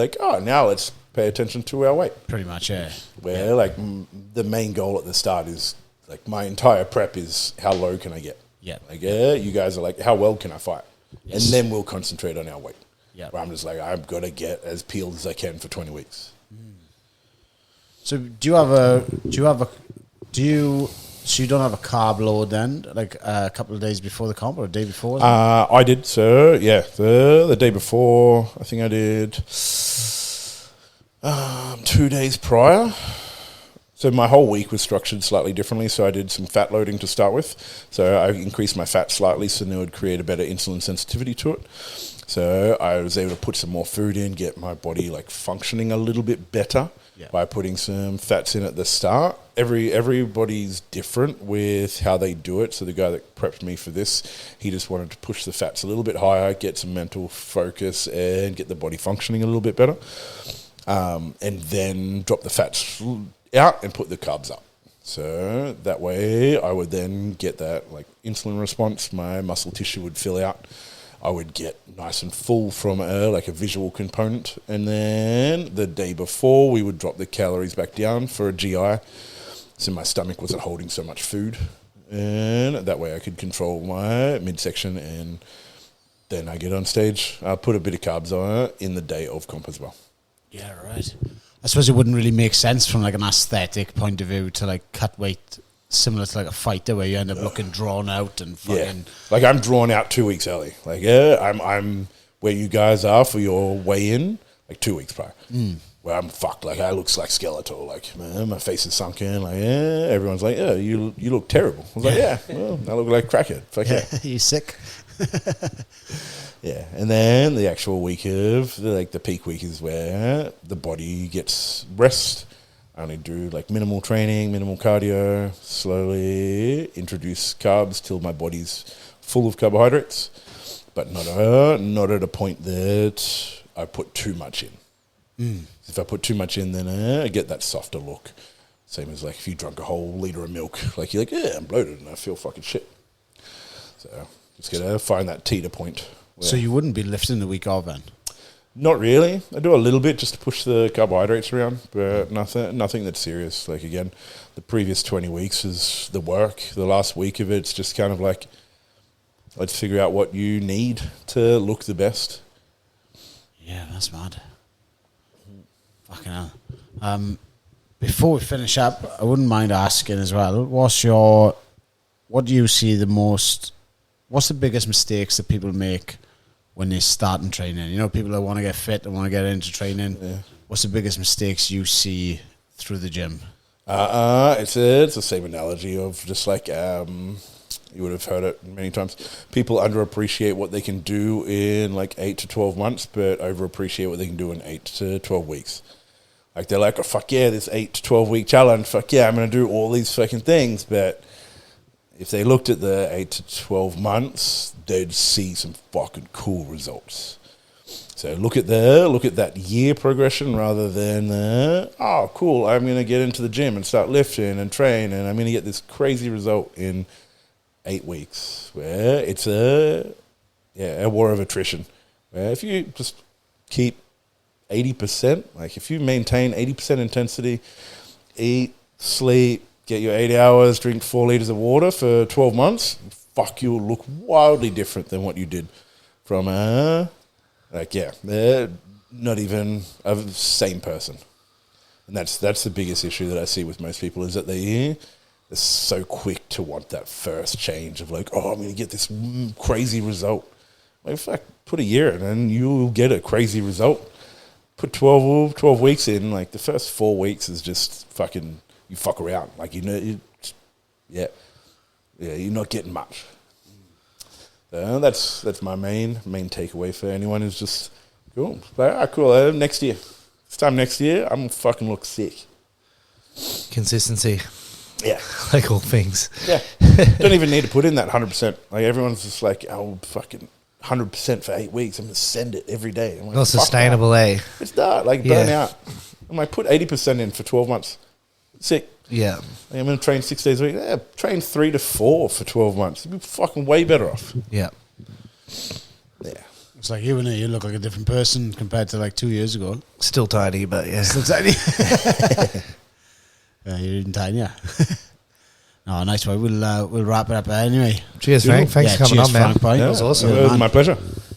now let's pay attention to our weight.
Pretty much, yeah.
Where the main goal at the start is like my entire prep is how low can I get?
Yeah.
Like you guys are like how well can I fight?
Yes.
And then we'll concentrate on our weight.
Yeah.
Where I'm just like I've got to get as peeled as I can for 20 weeks.
So so you don't have a carb load then, like a couple of days before the comp or a day before?
I did, so yeah, the day before, I think I did 2 days prior. So my whole week was structured slightly differently. So I did some fat loading to start with. So I increased my fat slightly, so then it would create a better insulin sensitivity to it. So I was able to put some more food in, get my body functioning a little bit better by putting some fats in at the start. Everybody's different with how they do it. So the guy that prepped me for this, he just wanted to push the fats a little bit higher, get some mental focus, and get the body functioning a little bit better. And then drop the fats out and put the carbs up. So that way I would then get that insulin response. My muscle tissue would fill out. I would get nice and full from a visual component. And then the day before we would drop the calories back down for a GI. So my stomach wasn't holding so much food. And that way I could control my midsection, and then I get on stage. I put a bit of carbs on it in the day of comp as well.
Yeah, right. I suppose it wouldn't really make sense from an aesthetic point of view to cut weight similar to a fighter where you end up looking drawn out and fucking.
Yeah. I'm drawn out 2 weeks early. I'm where you guys are for your weigh-in 2 weeks prior. Where I'm fucked. I look skeletal. My face is sunken. Everyone's like, yeah, you look terrible. I was like, yeah, well, I look like a crackhead. Fuck yeah.
You sick?
Yeah, and then the actual week of the peak week is where the body gets rest. I only do minimal training, minimal cardio, slowly introduce carbs till my body's full of carbohydrates. but not at a point that I put too much in. If I put too much in, then I get that softer look. Same as like if you drunk a whole litre of milk, like you're like, yeah, I'm bloated and I feel fucking shit. So just gotta find that teeter point.
So you wouldn't be lifting the week off then?
Not really. I do a little bit just to push the carbohydrates around, but nothing that's serious. Like again, the previous 20 weeks is the work. The last week of it's just kind of like, let's figure out what you need to look the best.
Yeah, that's mad. Fucking hell. Before we finish up, I wouldn't mind asking as well, what do you see what's the biggest mistakes that people make when they start in training? You know, people that want to get fit and want to get into training. Yeah. What's the biggest mistakes you see through the gym?
It's the same analogy of just like, you would have heard it many times. People underappreciate what they can do in like 8 to 12 months, but overappreciate what they can do in 8 to 12 weeks. Like they're like, oh fuck yeah, this 8 to 12 week challenge, fuck yeah, I'm gonna do all these fucking things. But if they looked at the 8 to 12 months, they'd see some fucking cool results. So look at that year progression rather than oh cool, I'm gonna get into the gym and start lifting and train and I'm gonna get this crazy result in 8 weeks. Where it's a war of attrition. Where if you just keep 80%, like if you maintain 80% intensity, eat, sleep, get your 8 hours, drink 4 liters of water for 12 months, fuck, you'll look wildly different than what you did from, they're not even a same person. And that's the biggest issue that I see with most people is that they're so quick to want that first change of like, oh, I'm going to get this crazy result. Like, fuck, put a year in and you'll get a crazy result. Put 12 weeks in, like the first 4 weeks is just fucking, you fuck around. Like, you know, you're not getting much. That's my main takeaway for anyone who's just, cool. Like, cool, next year. This time next year, I'm going to fucking look sick.
Consistency.
Yeah.
Like all things.
Yeah. Don't even need to put in that 100%. Like, everyone's just like, oh, fucking 100% for 8 weeks. I'm going to send it every day. I'm like,
not sustainable, eh?
It's that. Like, burn out. I'm like, put 80% in for 12 months. Sick.
Yeah.
Like, I'm going to train 6 days a week. Yeah, train 3 to 4 for 12 months. You'd be fucking way better off.
Yeah.
Yeah.
It's like you look like a different person compared to like 2 years ago.
Still tiny, but yeah.
Still tiny. You're even tinier. No, nice way. We'll wrap it up anyway.
Cheers, Frank. Thanks for coming on, man.
Frank,
that was awesome.
It was my pleasure.